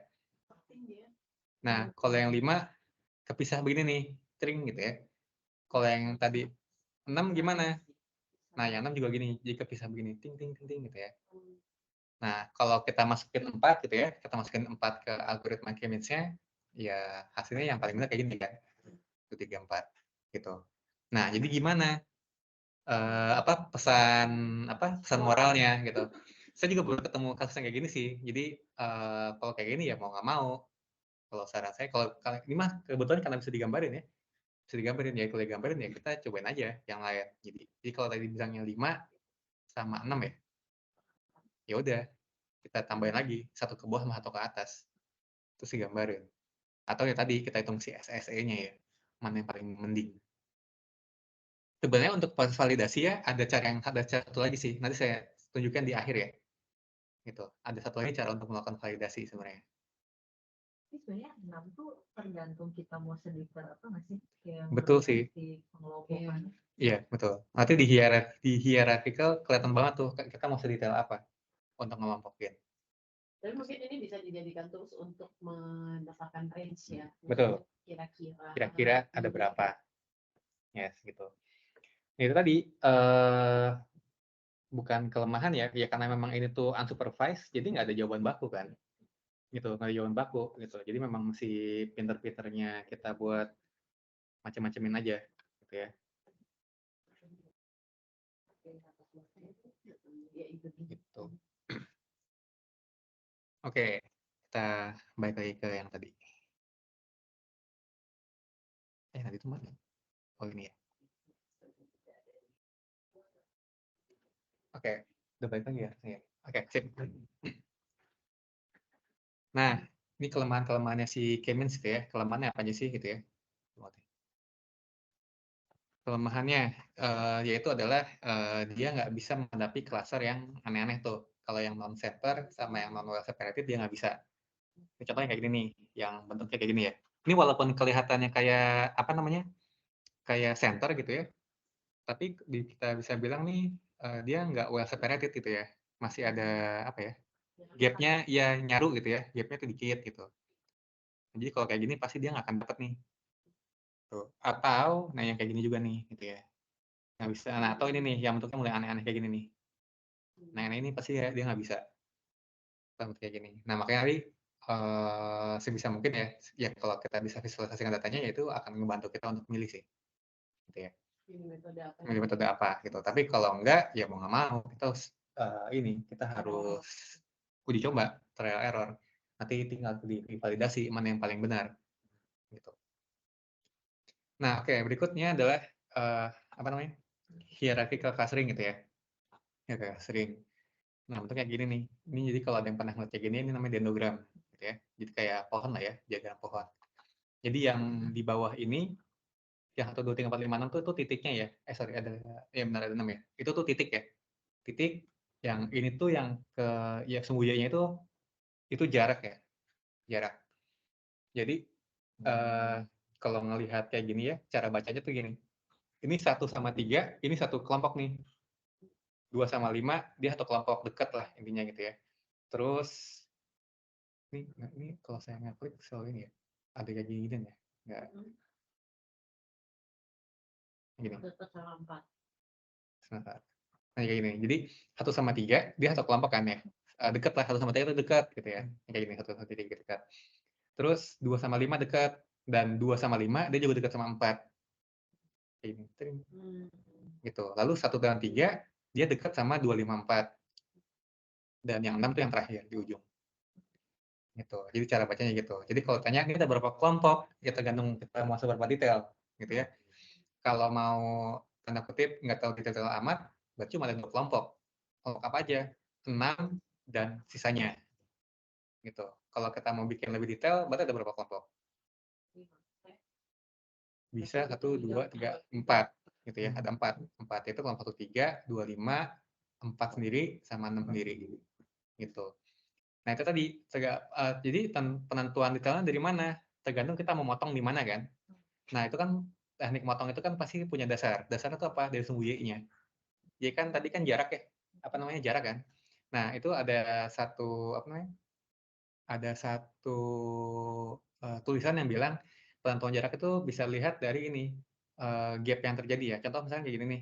Nah, kalau yang 5 kepisah begini nih, string gitu ya. Kalau yang tadi 6 gimana? Nah, yang 6 juga gini, jadi kepisah begini, ting ting ting ting gitu ya. Nah, kalau kita masukin 4 gitu ya, kita masukin 4 ke algoritma K-means-nya, ya hasilnya yang paling benar kayak gini kan. 1, 3, 4 gitu. Nah, jadi gimana pesan moralnya gitu. Saya juga baru ketemu kasus yang kayak gini sih. Jadi kalau kayak gini ya mau nggak mau. Kalau saran saya kalau ini mah kebetulan karena bisa digambarin ya. Bisa digambarin ya, kalau digambarin ya kita cobain aja yang lain. Jadi kalau tadi bilangnya 5 sama 6 ya. Ya udah, kita tambahin lagi satu ke bawah sama satu ke atas. Terus digambarin. Atau ya tadi kita hitung si SSE-nya ya. Mana yang paling mending. Sebenarnya untuk proses validasi ya ada cara satu lagi sih. Nanti saya tunjukkan di akhir ya. Gitu. Ada satu lagi cara untuk melakukan validasi sebenarnya. Ini sebenarnya 6 tuh tergantung kita mau sedetail apa nggak sih? Kayak Betul sih. pengelompokan. Iya, betul. Nanti di hierarchical kelihatan banget tuh kita mau sedetail apa untuk ngelompokin. Tapi mungkin ini bisa dijadikan tools untuk mendapatkan range ya. Betul. Kira-kira ada berapa. Yes, gitu. Itu tadi bukan kelemahan ya, karena memang ini tuh unsupervised, jadi nggak ada jawaban baku kan. Gitu, nggak ada jawaban baku gitu. Jadi memang masih pinter-pinternya kita buat macam-macamin aja gitu ya. Gitu. Oke, kita balik lagi ke yang tadi. Tadi itu mana? Oh ini ya. Oke, udah balik lagi ya. Oke, sip. Nah, ini kelemahan-kelemahannya si K-means gitu ya. Kelemahannya apa aja sih gitu ya. Kelemahannya yaitu adalah dia nggak bisa menghadapi cluster yang aneh-aneh tuh. Kalau yang non-center sama yang non-well separated dia nggak bisa. Ini contohnya kayak gini nih, yang bentuknya kayak gini ya. Ini walaupun kelihatannya kayak apa namanya, kayak center gitu ya, tapi kita bisa bilang nih dia nggak well separated gitu ya. Masih ada apa ya? Gapnya ya nyaru gitu ya, gapnya tuh dikit gitu. Jadi kalau kayak gini pasti dia nggak akan dapat nih. Tuh. Atau, nah yang kayak gini juga nih gitu ya. Nggak bisa. Nah atau ini nih yang bentuknya mulai aneh-aneh kayak gini nih. Nah yang ini pasti dia nggak bisa. Bentuk kayak gini. Nah makanya tadi sebisa mungkin ya kalau kita bisa visualisasikan datanya yaitu akan membantu kita untuk milih sih. Gitu ya. Milih metode apa gitu. Tapi kalau enggak ya mau nggak mau kita harus kita harus uji coba, trial error. Nanti tinggal divalidasi mana yang paling benar, gitu. Nah, oke, berikutnya adalah apa namanya? Hierarchical clustering gitu ya. Hierarchical clustering. Nah, bentuknya gini nih. Ini jadi kalau ada yang pernah ngeliat kayak gini, ini namanya dendrogram, gitu ya. Jadi kayak pohon lah ya, diagram pohon. Jadi yang di bawah ini, yang 1, 2, 3, 4, 5, 6 tuh titiknya ya. Sorry, ada, ya benar ada 6 ya. Itu tuh titik ya. Titik yang ini tuh yang ke, ya sembunyinya itu jarak ya. Jarak. Jadi, kalau ngelihat kayak gini ya, cara bacanya tuh gini. Ini 1 sama 3, ini satu kelompok nih. 2 sama 5, dia satu kelompok dekat lah intinya gitu ya. Terus, ini kalau saya ngeklik selalu ini ya, ada kayak gini ya? Nggak, gini. Dekat sama 4. Sebentar. Nah, kayak gini. Jadi 1 sama 3 dia satu kelompok kan ya. Dekat lah 1 sama 3 itu dekat gitu ya. Kayak gini 1 sama 3 dekat. Terus 2 sama 5 dekat dan 2 sama 5 dia juga dekat sama 4. Kayak gini. Gitu. Lalu 1 dan 3 dia dekat sama 2, 5, 4. Dan yang 6 tuh yang terakhir di ujung. Gitu. Jadi cara bacanya gitu. Jadi kalau tanya ini ada berapa kelompok, ya tergantung kita mau seberapa detail gitu ya. Kalau mau tanda kutip nggak tahu detail amat, berarti cuma ada 2 kelompok. Kelompok apa aja? 6 dan sisanya. Gitu. Kalau kita mau bikin lebih detail, berarti ada berapa kelompok? Bisa 1, 2, 3, 4 gitu ya. Ada 4. 4 itu kelompok 1, 3, 2, 5, 4 sendiri sama 6 sendiri. Gitu. Nah, itu tadi jadi penentuan detailnya dari mana? Tergantung kita mau motong di mana kan. Nah, itu kan teknik motong itu kan pasti punya dasar. Dasarnya itu apa? Dari sumbu Y-nya. Y kan tadi kan jarak ya. Apa namanya? Jarak kan. Nah, itu ada satu apa namanya? Ada satu tulisan yang bilang penentuan jarak itu bisa lihat dari ini gap yang terjadi ya. Contoh misalnya kayak gini nih.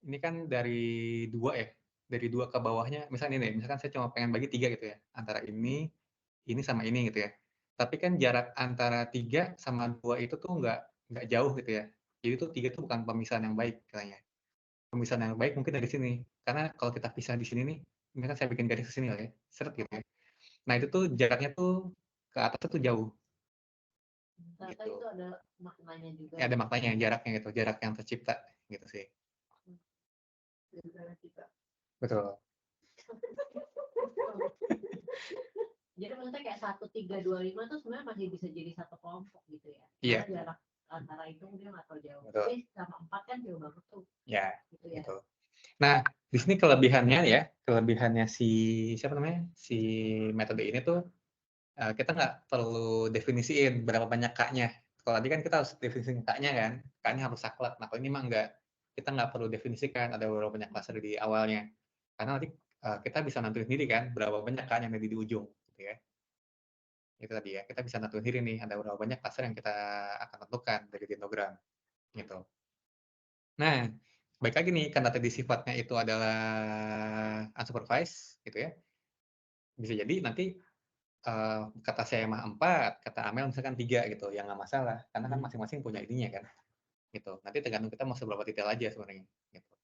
Ini kan dari 2 ya. Dari 2 ke bawahnya, misalnya ini, misalkan saya cuma pengen bagi 3 gitu ya. Antara ini sama ini gitu ya. Tapi kan jarak antara 3 sama 2 itu tuh nggak jauh gitu ya. Jadi itu 3 itu bukan pemisahan yang baik katanya. Pemisahan yang baik mungkin dari sini. Karena kalau kita pisah di sini nih, ini kan saya bikin garis ke sini lah ya, seret gitu ya. Nah itu tuh jaraknya tuh ke atas tuh jauh. Ternyata Gitu. itu ada maknanya juga. Ya, ada maknanya, jaraknya gitu, jarak yang tercipta gitu sih. Betul. Jadi maksudnya kayak 1, 3, 2, 5 tuh sebenarnya masih bisa jadi satu kelompok gitu ya. Iya. Karena jarak antara itu dia nggak terlalu jauh. Betul. Tapi sama 4 kan jauh banget tuh. Ya, gitu ya. gitu. Nah, di sini kelebihannya ya, kelebihannya si siapa namanya, si metode ini tuh kita nggak perlu definisiin berapa banyak K-nya. Kalau tadi kan kita harus definisiin K-nya kan, K-nya harus saklek. Nah, kalau ini mah enggak. Kita nggak perlu definisikan ada berapa banyak cluster di awalnya. Karena nanti kita bisa nentuin sendiri kan berapa banyak K-nya yang ada di ujung. Gitu ya. Itu tadi ya, kita bisa nentuin sendiri nih, ada berapa banyak cluster yang kita akan tentukan dari dendrogram. Gitu. Nah, baik lagi nih, karena tadi sifatnya itu adalah unsupervised, gitu ya. Bisa jadi nanti kata saya mah 4, kata Amel misalkan 3 gitu, ya nggak masalah. Karena kan masing-masing punya ininya kan. Gitu. Nanti tergantung kita mau seberapa detail aja sebenarnya. Gitu.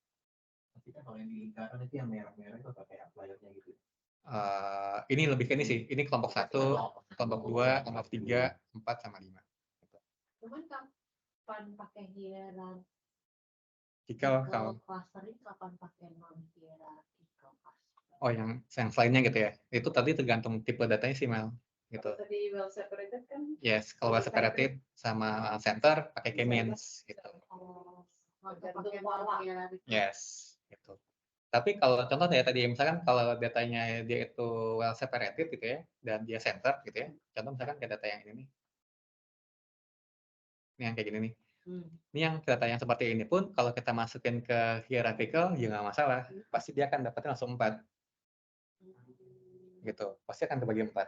Tapi kan kalau yang di lingkaran itu yang merah-merah itu pakai outlier-nya gitu. Ini lebih ke ini sih. Ini kelompok 1, kelompok 2, kelompok 3, 4, sama 5. Gitu. Cuman kapan pakai hierarki? Kalau clustering kapan pakai non-hierarchical cluster? oh yang selainnya gitu ya. Itu tadi tergantung tipe datanya sih Mel. Gitu. Tadi well separated kan? Yes, kalau well separated sama center pakai k-means gitu. Oh, pakai non-hierarchical. Yes, gitu. Tapi kalau contoh ya tadi misalkan kalau datanya dia itu well separated gitu ya dan dia center gitu ya. Contoh misalkan kayak data yang ini nih. Ini yang kayak gini nih. Ini yang data yang seperti ini pun kalau kita masukin ke hierarchical ya nggak masalah. Pasti dia akan dapatnya langsung 4. Gitu. Pasti akan kebagi 4.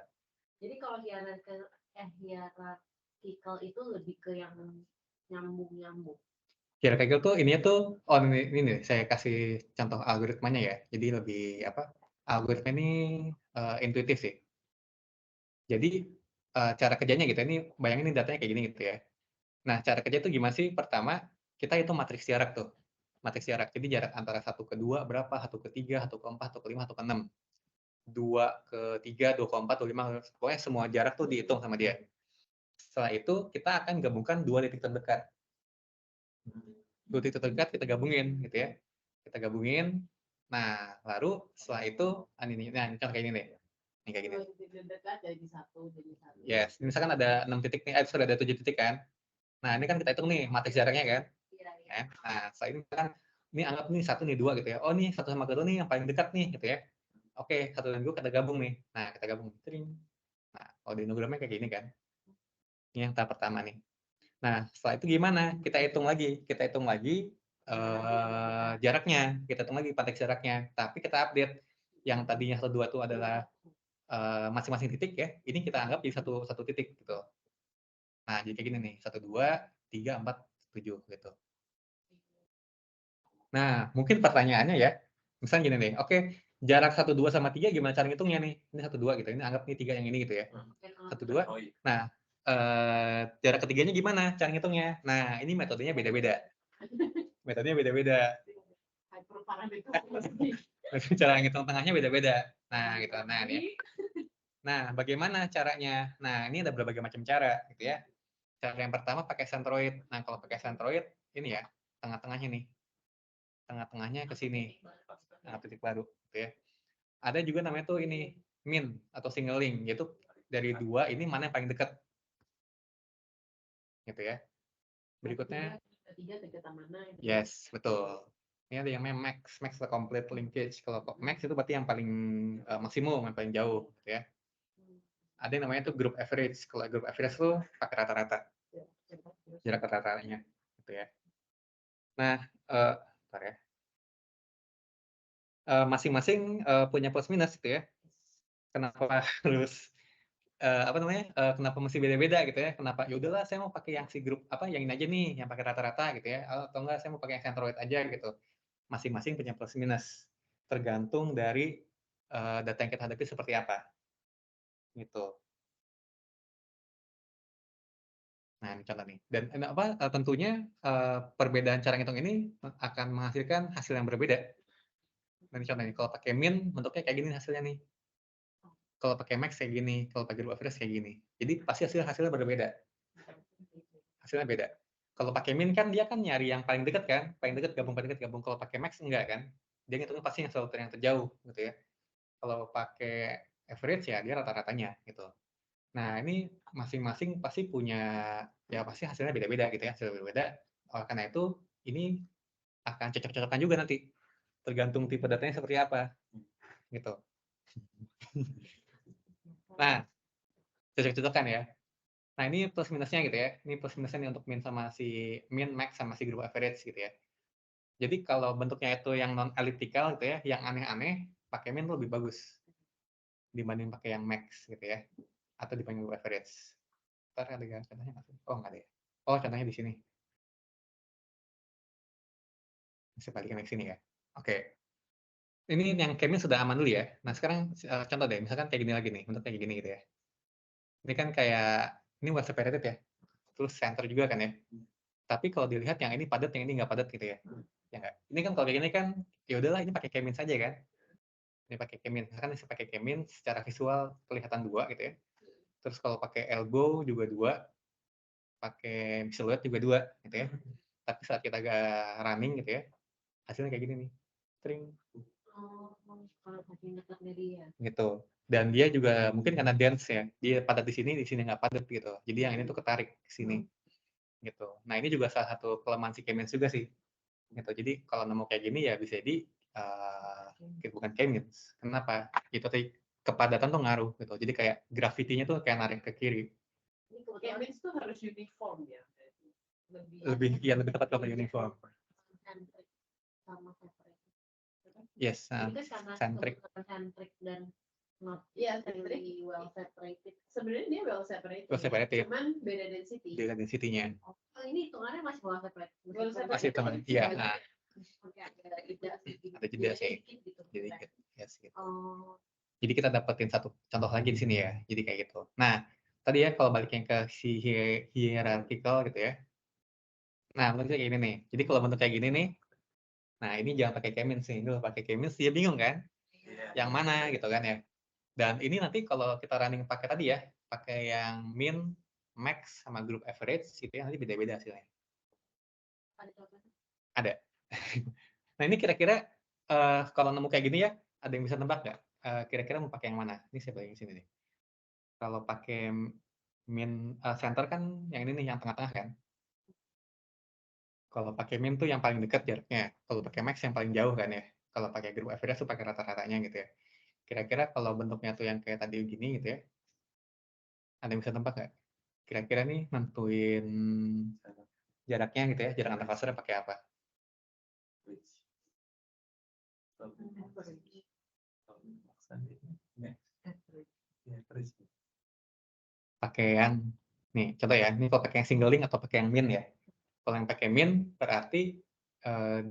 Jadi kalau hierarchical itu lebih ke yang nyambung-nyambung. Hierarchical tuh ininya tuh ini nih saya kasih contoh algoritmanya ya. Jadi lebih apa? Algoritma ini intuitif sih. Jadi cara kerjanya gitu. Ini bayangin ini datanya kayak gini gitu ya. Nah, cara kerja itu gimana sih? Pertama, kita hitung matriks jarak tuh. Matriks jarak. Jadi jarak antara 1 ke 2 berapa, 1 ke 3, 1 ke 4, 1 ke 5, 1 ke 6. 2 ke 3, 2 ke 4, 2 ke 5, pokoknya semua jarak tuh dihitung sama dia. Setelah itu kita akan gabungkan 2 titik terdekat. 2 titik terdekat kita gabungin gitu ya. Kita gabungin. Nah, lalu setelah itu ini contoh kayak ini deh. Ini kayak gini. Dua titik terdekat jadi satu. Yes, misalkan ada 6 titik nih, sorry ada 7 titik kan. Nah, ini kan kita hitung nih matriks jaraknya kan. Ya. Nah, setelah ini kan ini anggap nih 1 nih 2 gitu ya. Oh, nih 1 sama kedua nih yang paling dekat nih gitu ya. Oke, 1 dan 2 kita gabung nih. Nah, kita gabung. Tring. Nah, kalau di Enneagramnya kayak gini kan. Ini yang tahap pertama nih. Nah, setelah itu gimana? Kita hitung lagi jaraknya. Kita hitung lagi matriks jaraknya. Tapi kita update yang tadinya 1 2 itu adalah masing-masing titik ya. Ini kita anggap jadi satu titik gitu. Nah, jadi kayak gini nih. 1 2 3 4 7 gitu. Nah, mungkin pertanyaannya ya, misalnya gini nih, oke, jarak 1, 2 sama 3 gimana cara ngitungnya nih? Ini 1, 2 gitu, ini anggap nih 3 yang ini gitu ya. 1, 2. Oh, iya. Nah, jarak ketiganya gimana cara ngitungnya? Nah, ini metodenya beda-beda. Metodenya beda-beda. Cara ngitung tengahnya beda-beda. Nah, gitu. Nah, ini. Nah, bagaimana caranya? Nah, ini ada berbagai macam cara gitu ya. Cara yang pertama pakai centroid. Nah, kalau pakai centroid ini ya, tengah-tengahnya nih. Tengah-tengahnya ke sini. Nah, titik baru gitu ya. Ada juga namanya tuh ini min atau single link, yaitu dari 2 ini mana yang paling dekat. Gitu ya. Berikutnya yes, betul. Ini ada yang namanya max atau complete linkage. Kalau max itu berarti yang paling maksimum, yang paling jauh gitu ya. Ada yang namanya tuh group average. Kalau group average tuh pakai rata-rata. Jarak rata-ratanya gitu ya. Nah, bentar ya. Masing-masing punya plus minus gitu ya. Kenapa harus kenapa mesti beda-beda gitu ya? Kenapa ya udahlah saya mau pakai yang si grup yang ini aja nih, yang pakai rata-rata gitu ya. Atau enggak saya mau pakai yang centroid aja gitu. Masing-masing punya plus minus. Tergantung dari data yang kita hadapi seperti apa. Gitu. Nah, ini contoh nih. Dan tentunya perbedaan cara ngitung ini akan menghasilkan hasil yang berbeda. Nah, ini contoh nih, kalau pakai min bentuknya kayak gini hasilnya nih. Kalau pakai max kayak gini, kalau pakai group average kayak gini. Jadi pasti hasilnya berbeda. Hasilnya beda. Kalau pakai min kan dia kan nyari yang paling dekat kan, paling dekat gabung. Kalau pakai max enggak kan, dia ngitungnya pasti yang selalu yang terjauh gitu ya. Kalau pakai average ya dia rata-ratanya gitu. Nah ini masing-masing pasti punya ya pasti hasilnya beda-beda gitu ya, hasilnya berbeda. Oleh karena itu ini akan cocok-cocokan juga nanti, tergantung tipe datanya seperti apa gitu. Nah cocok-cocokan ya. Nah, ini plus minusnya gitu ya. Ini plus minusnya nih untuk min sama si min, max sama si group average gitu ya. Jadi kalau bentuknya itu yang non elliptical gitu ya, yang aneh-aneh, pakai min lebih bagus dibanding pakai yang max gitu ya, atau dibanding group average. Ntar ada contohnya nggak sih? Oh nggak ada ya. Oh contohnya di sini. Saya balikin ke sini ya. Oke. Ini yang min sudah aman dulu ya. Nah sekarang contoh deh, misalkan kayak gini lagi nih, bentuknya kayak gini gitu ya. Ini kan kayak ini well separated ya. Terus center juga kan ya. Tapi kalau dilihat yang ini padat, yang ini nggak padat gitu ya. Ya nggak? Ini kan kalau kayak gini kan, ya udahlah ini pakai kemin saja kan. Ini pakai kemin. Misalkan saya pakai kemin secara visual kelihatan 2 gitu ya. Terus kalau pakai elbow juga 2, pakai silhouette juga 2 gitu ya. Tapi saat kita agak running gitu ya, hasilnya kayak gini nih. Tring. Gitu. Dan dia juga mungkin karena dense ya, dia padat di sini nggak padat gitu. Jadi yang ini tuh ketarik ke sini. Gitu. Nah ini juga salah satu kelemahan si K-means juga sih. Gitu. Jadi kalau nemu kayak gini ya bisa jadi bukan K-means. Kenapa? Itu tadi kepadatan tuh ngaruh gitu. Jadi kayak grafitinya tuh kayak narik ke kiri. K-means tuh harus uniform ya. Lebih tepat kalau uniform. Yes, centric dan not centric well separated. Sebenarnya dia well separated. Well separated. Cuman beda density. Beda density-nya. Oh, ini hitungannya masih well separated. Masih teman. Iya, nah. Ada jeda sih. Gitu. Jadi yes, gitu. Oh. Jadi kita dapetin satu contoh lagi di sini ya. Jadi kayak gitu. Nah, tadi ya kalau baliknya ke si hierarchical gitu ya. Nah, bentuknya kayak gini nih. Jadi kalau bentuk kayak gini nih, nah ini jangan pakai K-means nih. Dulu pakai K-means dia bingung kan? Yang mana gitu kan ya. Dan ini nanti kalau kita running pakai tadi ya, pakai yang min, max, sama group average, gitu ya, nanti beda-beda hasilnya. Ada contohnya? Ada. Nah ini kira-kira kalau nemu kayak gini ya, ada yang bisa nebak nggak? Kira-kira mau pakai yang mana? Ini saya bayangin sini nih. Kalau pakai min center kan yang ini nih, yang tengah-tengah kan. Kalau pakai min tuh yang paling dekat jaraknya. Kalau pakai max yang paling jauh kan ya. Kalau pakai group average tuh pakai rata-ratanya gitu ya. Kira-kira kalau bentuknya tuh yang kayak tadi gini gitu ya, ada yang bisa nebak nggak? Kira-kira nih nentuin jaraknya gitu ya, jarak antar cluster pakai apa? Pakai yang nih, contoh ya, ini kalau pakai yang single link atau pakai yang min ya. Kalau yang pakai min berarti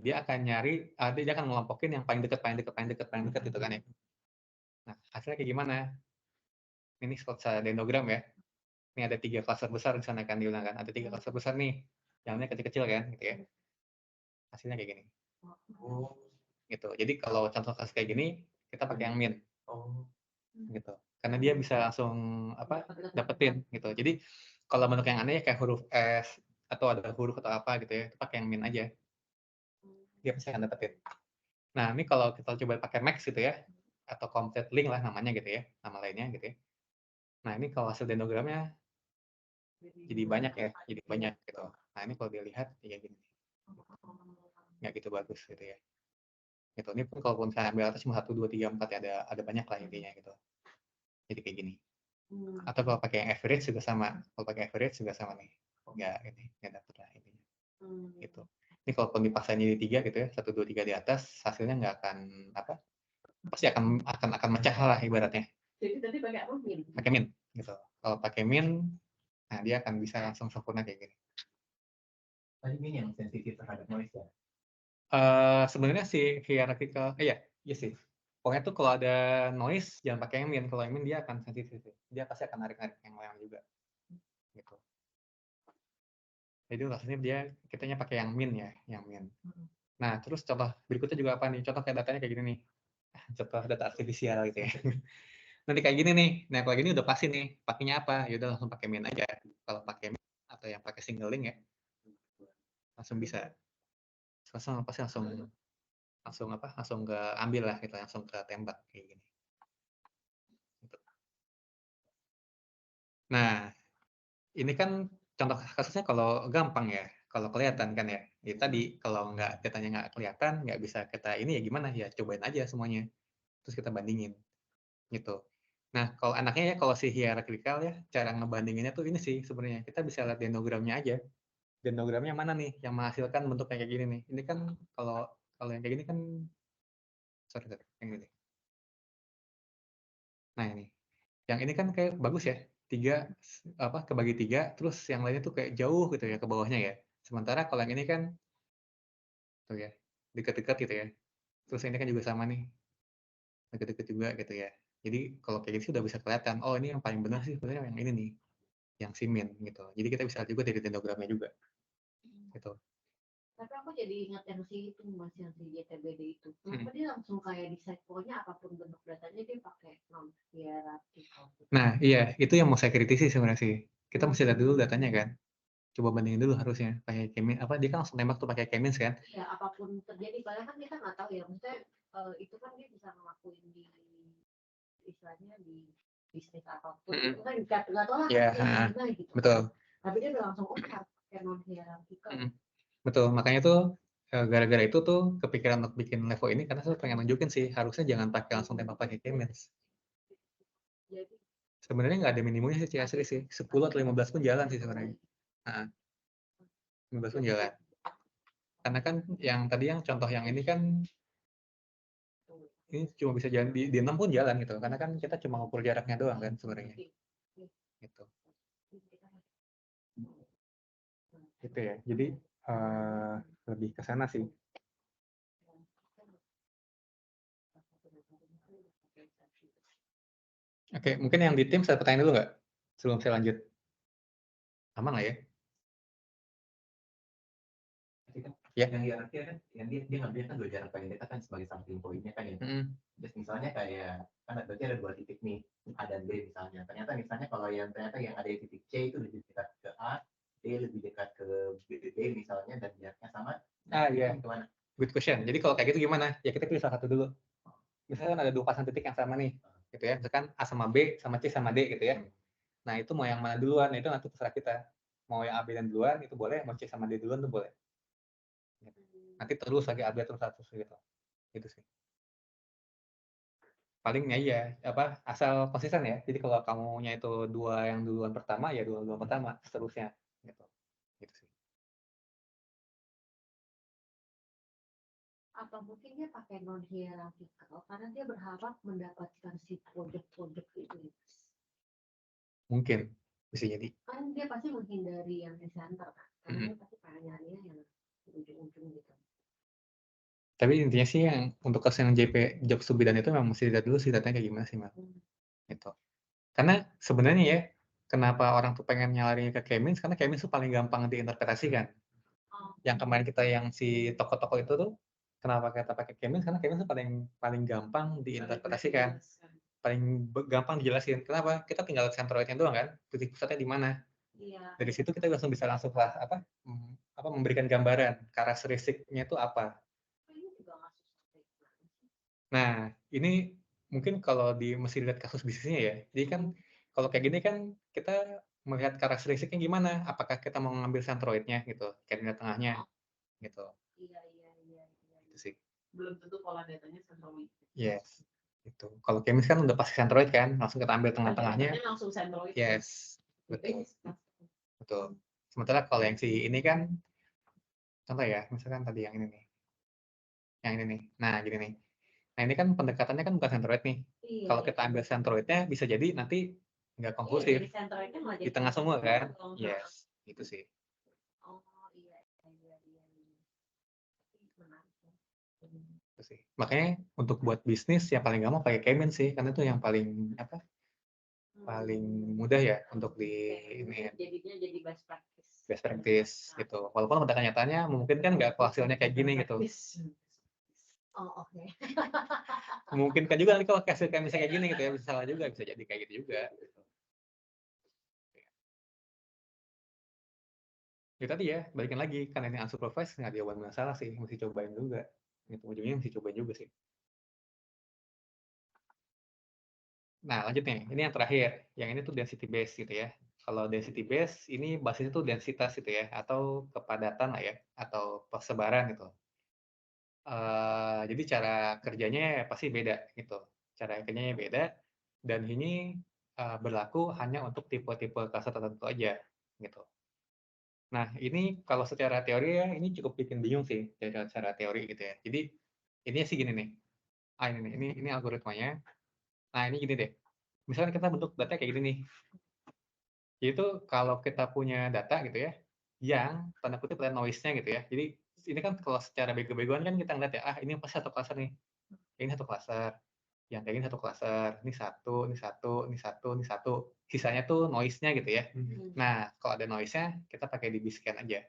dia akan nyari, dia akan ngelompokin yang paling dekat, paling dekat, paling dekat, paling dekat gitu kan ya. Nah, hasilnya kayak gimana? Ini secara dendrogram ya. Ini ada 3 cluster besar di sana kan diulang kan. Ada 3 cluster besar nih. Yang ini kecil-kecil kan gitu ya. Hasilnya kayak gini. Oh, Gitu. Jadi kalau contoh kasus kayak gini, kita pakai yang min oh, gitu. Karena dia bisa langsung dapetin gitu. Jadi kalau bentuk yang aneh kayak huruf S atau ada huruf atau apa gitu ya, itu pakai yang min aja. Dia pasti akan dapetin. Nah, ini kalau kita coba pakai max gitu ya, atau complete link lah namanya gitu ya, nama lainnya gitu ya. Nah, ini kalau hasil dendrogramnya jadi banyak ya, jadi banyak gitu. Nah, ini kalau dilihat ya gini, nggak gitu bagus gitu ya. Gitu. Ini pun kalau misalnya ambil atas cuma 1, 2, 3, 4 ya, ada banyak lah intinya gitu. Jadi kayak gini. Atau kalau pakai yang average juga sama. Kalau pakai average juga sama nih. Nggak dapet lah intinya. Gitu. Ini kalau dipaksain jadi 3 gitu ya, 1, 2, 3 di atas, hasilnya nggak akan apa? Pasti akan mecah lah ibaratnya. Jadi tadi pakai apa? Min. Pakai min gitu. Kalau pakai min, nah dia akan bisa langsung sempurna kayak gini. tadi min yang sensitif terhadap noise ya. Sebenarnya si hierarchical, iya sih. Pokoknya tuh kalau ada noise jangan pakai yang min. Kalau yang min dia akan sensitif. Dia pasti akan narik-narik yang lain juga. Gitu. Jadi maksudnya dia kitanya pakai yang min ya, yang min. Nah, terus contoh berikutnya juga apa nih? Contoh kayak datanya kayak gini nih. Contoh data artifisial gitu ya. Nanti kayak gini nih. Nah, kalau gini udah pasti nih. Pakainya apa? Ya udah langsung pakai min aja. Kalau pakai min atau yang pakai single link ya, langsung bisa. Langsung pasti langsung ke ambil lah gitu, langsung ke tembak kayak gini. Gitu. Nah, ini kan contoh kasusnya kalau gampang ya, kalau kelihatan kan ya. Itu tadi kalau datanya nggak kelihatan, nggak bisa kita ini ya gimana ya, cobain aja semuanya. Terus kita bandingin gitu. Nah, kalau anaknya ya kalau si hierarchical ya, cara ngebandinginnya tuh ini sih sebenarnya. Kita bisa lihat dendrogramnya aja. Dendrogramnya mana nih yang menghasilkan bentuk kayak gini nih. Ini kan kalau kalau yang kayak gini kan sorry, yang ini. Nah, ini. Yang ini kan kayak bagus ya. 3 kebagi 3, terus yang lainnya tuh kayak jauh gitu ya ke bawahnya ya. Sementara kalau yang ini kan tuh ya, dekat-dekat gitu ya. Terus ini kan juga sama nih, dekat-dekat juga gitu ya. Jadi kalau kayak gitu sih udah bisa kelihatan, oh ini yang paling benar sih sebenarnya yang ini nih, yang si min gitu. Jadi kita bisa lihat juga dari dendrogramnya juga gitu. Tapi aku jadi ingat yang si itu mas yang si JTBD itu. Kenapa dia langsung kayak di set pokoknya apapun bentuk datanya dia pakai non hierarchical. Nah, iya, itu yang mau saya kritisi sebenarnya sih. Kita mesti lihat dulu datanya kan. Coba bandingin dulu harusnya pakai kemin apa dia kan langsung nembak tuh pakai kemins kan. Ya apapun terjadi padahal kan kita nggak tahu ya maksudnya itu kan dia bisa ngelakuin di istilahnya di bisnis apapun itu kan nggak tahu lah gimana gitu. Betul. Tapi dia udah langsung pakai non hierarchical. Betul, makanya tuh gara-gara itu tuh kepikiran untuk bikin level ini karena saya pengen nunjukin sih harusnya jangan pakai langsung tembak pakai kemins. Jadi Sebenarnya nggak ada minimumnya sih asli sih, 10 atau 15 pun jalan sih sebenarnya. 15 pun jalan. Karena kan yang tadi yang contoh yang ini kan ini cuma bisa jalan di 6 pun jalan gitu. Karena kan kita cuma ngukur jaraknya doang kan sebenarnya. Gitu. Gitu ya. Jadi lebih ke sana sih. Oke, mungkin yang di tim saya pertanyaan dulu nggak? Sebelum saya lanjut. Aman lah ya? Ya. Yang hierarki kan, yang dia ngambil kan 2 jarak paling dekat kan sebagai starting point-nya kan ya. Terus misalnya kayak kan berarti ada 2 titik nih, A dan B misalnya. Ternyata misalnya kalau yang ada di titik C itu lebih dekat ke A, D lebih dekat ke B misalnya, dan jaraknya sama. Iya. Good question. Jadi kalau kayak gitu gimana? Ya kita pilih salah satu dulu. Misalkan ada 2 pasang titik yang sama nih, gitu ya. Misalkan A sama B, sama C sama D gitu ya. Nah itu mau yang mana duluan? Nah, itu nanti terserah kita. Mau yang A B dan duluan itu boleh, mau C sama D duluan itu boleh. Nanti terus lagi A B terus gitu. Gitu sih. Palingnya iya, asal konsisten ya. Jadi kalau kamunya itu 2 yang duluan pertama, ya duluan pertama, seterusnya gitu. Gitu sih. Apa mungkin dia pakai non hierarkikal karena dia berharap mendapatkan si project itu. Mungkin bisa jadi. Kan dia pasti menghindari yang di center kan. Karena dia pasti pengen nyarinya yang di ujung-ujung gitu. Tapi intinya sih yang untuk kasus yang JP Jobs to be done itu memang mesti dilihat dulu sih datanya kayak gimana sih, Mas. Gitu. Karena sebenarnya ya, kenapa orang tuh pengen nyalarinya ke K-means, karena K-means tuh paling gampang diinterpretasikan. Yang kemarin kita yang si toko-toko itu tuh, kenapa kita pakai K-means, karena K-means tuh paling gampang diinterpretasikan. Paling gampang dijelasin. Kenapa? Kita tinggal centroidnya doang kan, titik pusatnya di mana. Dari situ kita bisa langsung memberikan gambaran karakteristiknya itu apa. Nah, ini mungkin kalau mesti lihat kasus bisnisnya ya. Jadi kan kalau kayak gini kan kita melihat karakteristiknya gimana. Apakah kita mau ngambil centroidnya gitu, kayak tengahnya gitu. Iya. Itu sih. Belum tentu pola datanya centroid. Yes. Itu. Kalau kemis kan udah pasti centroid kan, langsung kita ambil tengah-tengahnya. Langsung centroid. Yes. Betul. Sementara kalau yang si ini kan, contoh ya, misalkan tadi yang ini nih. Yang ini nih. Nah, gini nih. Nah, ini kan pendekatannya kan bukan centroid nih. Kalau kita ambil centroidnya, bisa jadi nanti nggak konklusif. Di tengah semua kan? Yes. Itu sih. Itu sih. Makanya untuk buat bisnis yang paling gampang pakai K-means sih, karena itu yang paling paling mudah ya untuk ini. Jadinya jadi best practice. Best practice gitu. Walaupun pada kenyataannya mungkin kan nggak hasilnya kayak gini gitu. Oh, oke. Mungkin kan juga nanti kalau hasil kayak misalnya kayak gini gitu ya, bisa salah juga, bisa jadi kayak gitu juga. Gitu. Ya tadi ya, balikin lagi, karena ini unsupervised nggak jawaban masalah sih, mesti cobain juga. Gitu, ujungnya mesti cobain juga sih. Nah, lanjut nih, ini yang terakhir. Yang ini tuh density base gitu ya. Kalau density base, ini basisnya tuh densitas gitu ya, atau kepadatan lah ya, atau persebaran gitu. Jadi cara kerjanya pasti beda gitu. Cara kerjanya beda, dan ini berlaku hanya untuk tipe-tipe klaster tertentu aja gitu. Nah, ini kalau secara teori ya, ini cukup bikin bingung sih cara teori gitu ya. Jadi ini sih gini nih. Ini nih, ini algoritmanya. Nah, ini gini deh. Misalnya kita bentuk data kayak gini nih. Itu kalau kita punya data gitu ya, yang tanda kutip ada noise-nya gitu ya. Jadi ini kan kalau secara bego-begoan kan kita ngeliat ya, ini pasti satu klaster nih. Ini satu klaster. Yang kayak gini satu klaster. Ini satu, ini satu, ini satu, ini satu. Sisanya tuh noise-nya gitu ya. Nah, kalau ada noise-nya, kita pakai dbScan aja.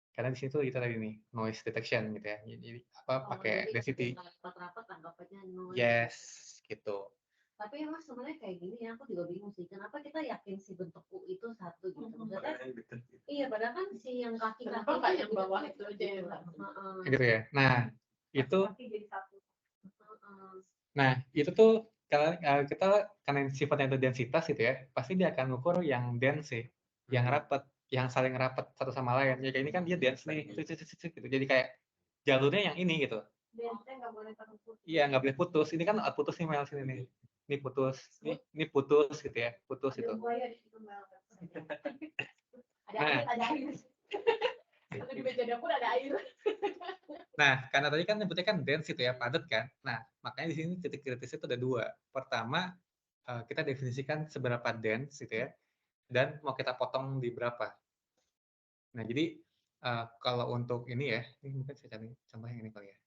Karena di sini tuh kita tadi nih, noise detection gitu ya. Jadi pakai density. Yes, gitu. Tapi emang sebenarnya kayak gini ya, aku juga bingung sih. Kenapa kita yakin si bentuk U itu satu gitu? Maksudnya, iya, padahal kan si yang kaki-kaki Kenapa yang bawah itu aja yang gitu ya. Nah, itu tuh kita karena sifatnya itu densitas gitu ya, pasti dia akan ngukur yang dense sih, yang rapat, yang saling rapat satu sama lain. Ya kayak ini kan dia dense nih, gitu. Jadi kayak jalurnya yang ini gitu. Iya, nggak boleh putus. Ini kan putus nih Mel sini nih. Ini putus, ini putus gitu ya, putus gitu. Ada air. Di meja dapur ada air. Nah, karena tadi kan nyebutnya kan dense itu ya, padat kan. Nah, makanya di sini titik kritisnya itu ada 2. Pertama, kita definisikan seberapa dense gitu ya, dan mau kita potong di berapa. Nah, jadi kalau untuk ini ya, ini mungkin saya cari contoh yang ini kali ya.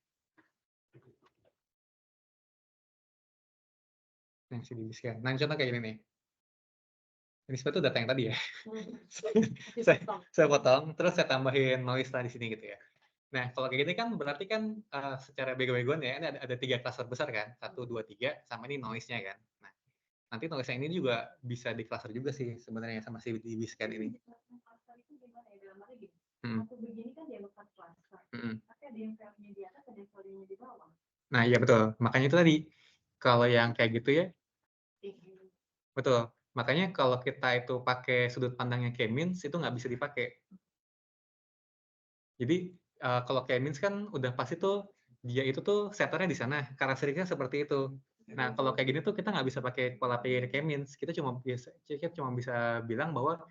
Yang si dibiskan. Nah, contoh kayak gini nih. Ini sebetulnya data yang tadi ya. saya potong, terus saya tambahin noise lah di sini gitu ya. Nah, kalau kayak gini kan berarti kan secara bego-begoan ya, ini ada 3 cluster besar kan, 1, 2, 3, sama ini noise-nya kan. Nah, nanti noise-nya ini juga bisa di cluster juga sih sebenarnya sama si DB-scan ini. Cluster itu gimana ya? Dalam arti gini, Hmm. satu begini kan dia bukan cluster, tapi ada yang value-nya di atas, ada yang value-nya di bawah. Nah, iya betul. Makanya itu tadi, kalau yang kayak gitu ya, betul. Makanya kalau kita itu pakai sudut pandangnya K-means, itu nggak bisa dipakai. Jadi, kalau K-means kan udah pasti tuh, dia itu tuh setternya di sana, karakteristiknya seperti itu. Nah, kalau kayak gini tuh kita nggak bisa pakai pola pikir K-means, kita cuma bisa bilang bahwa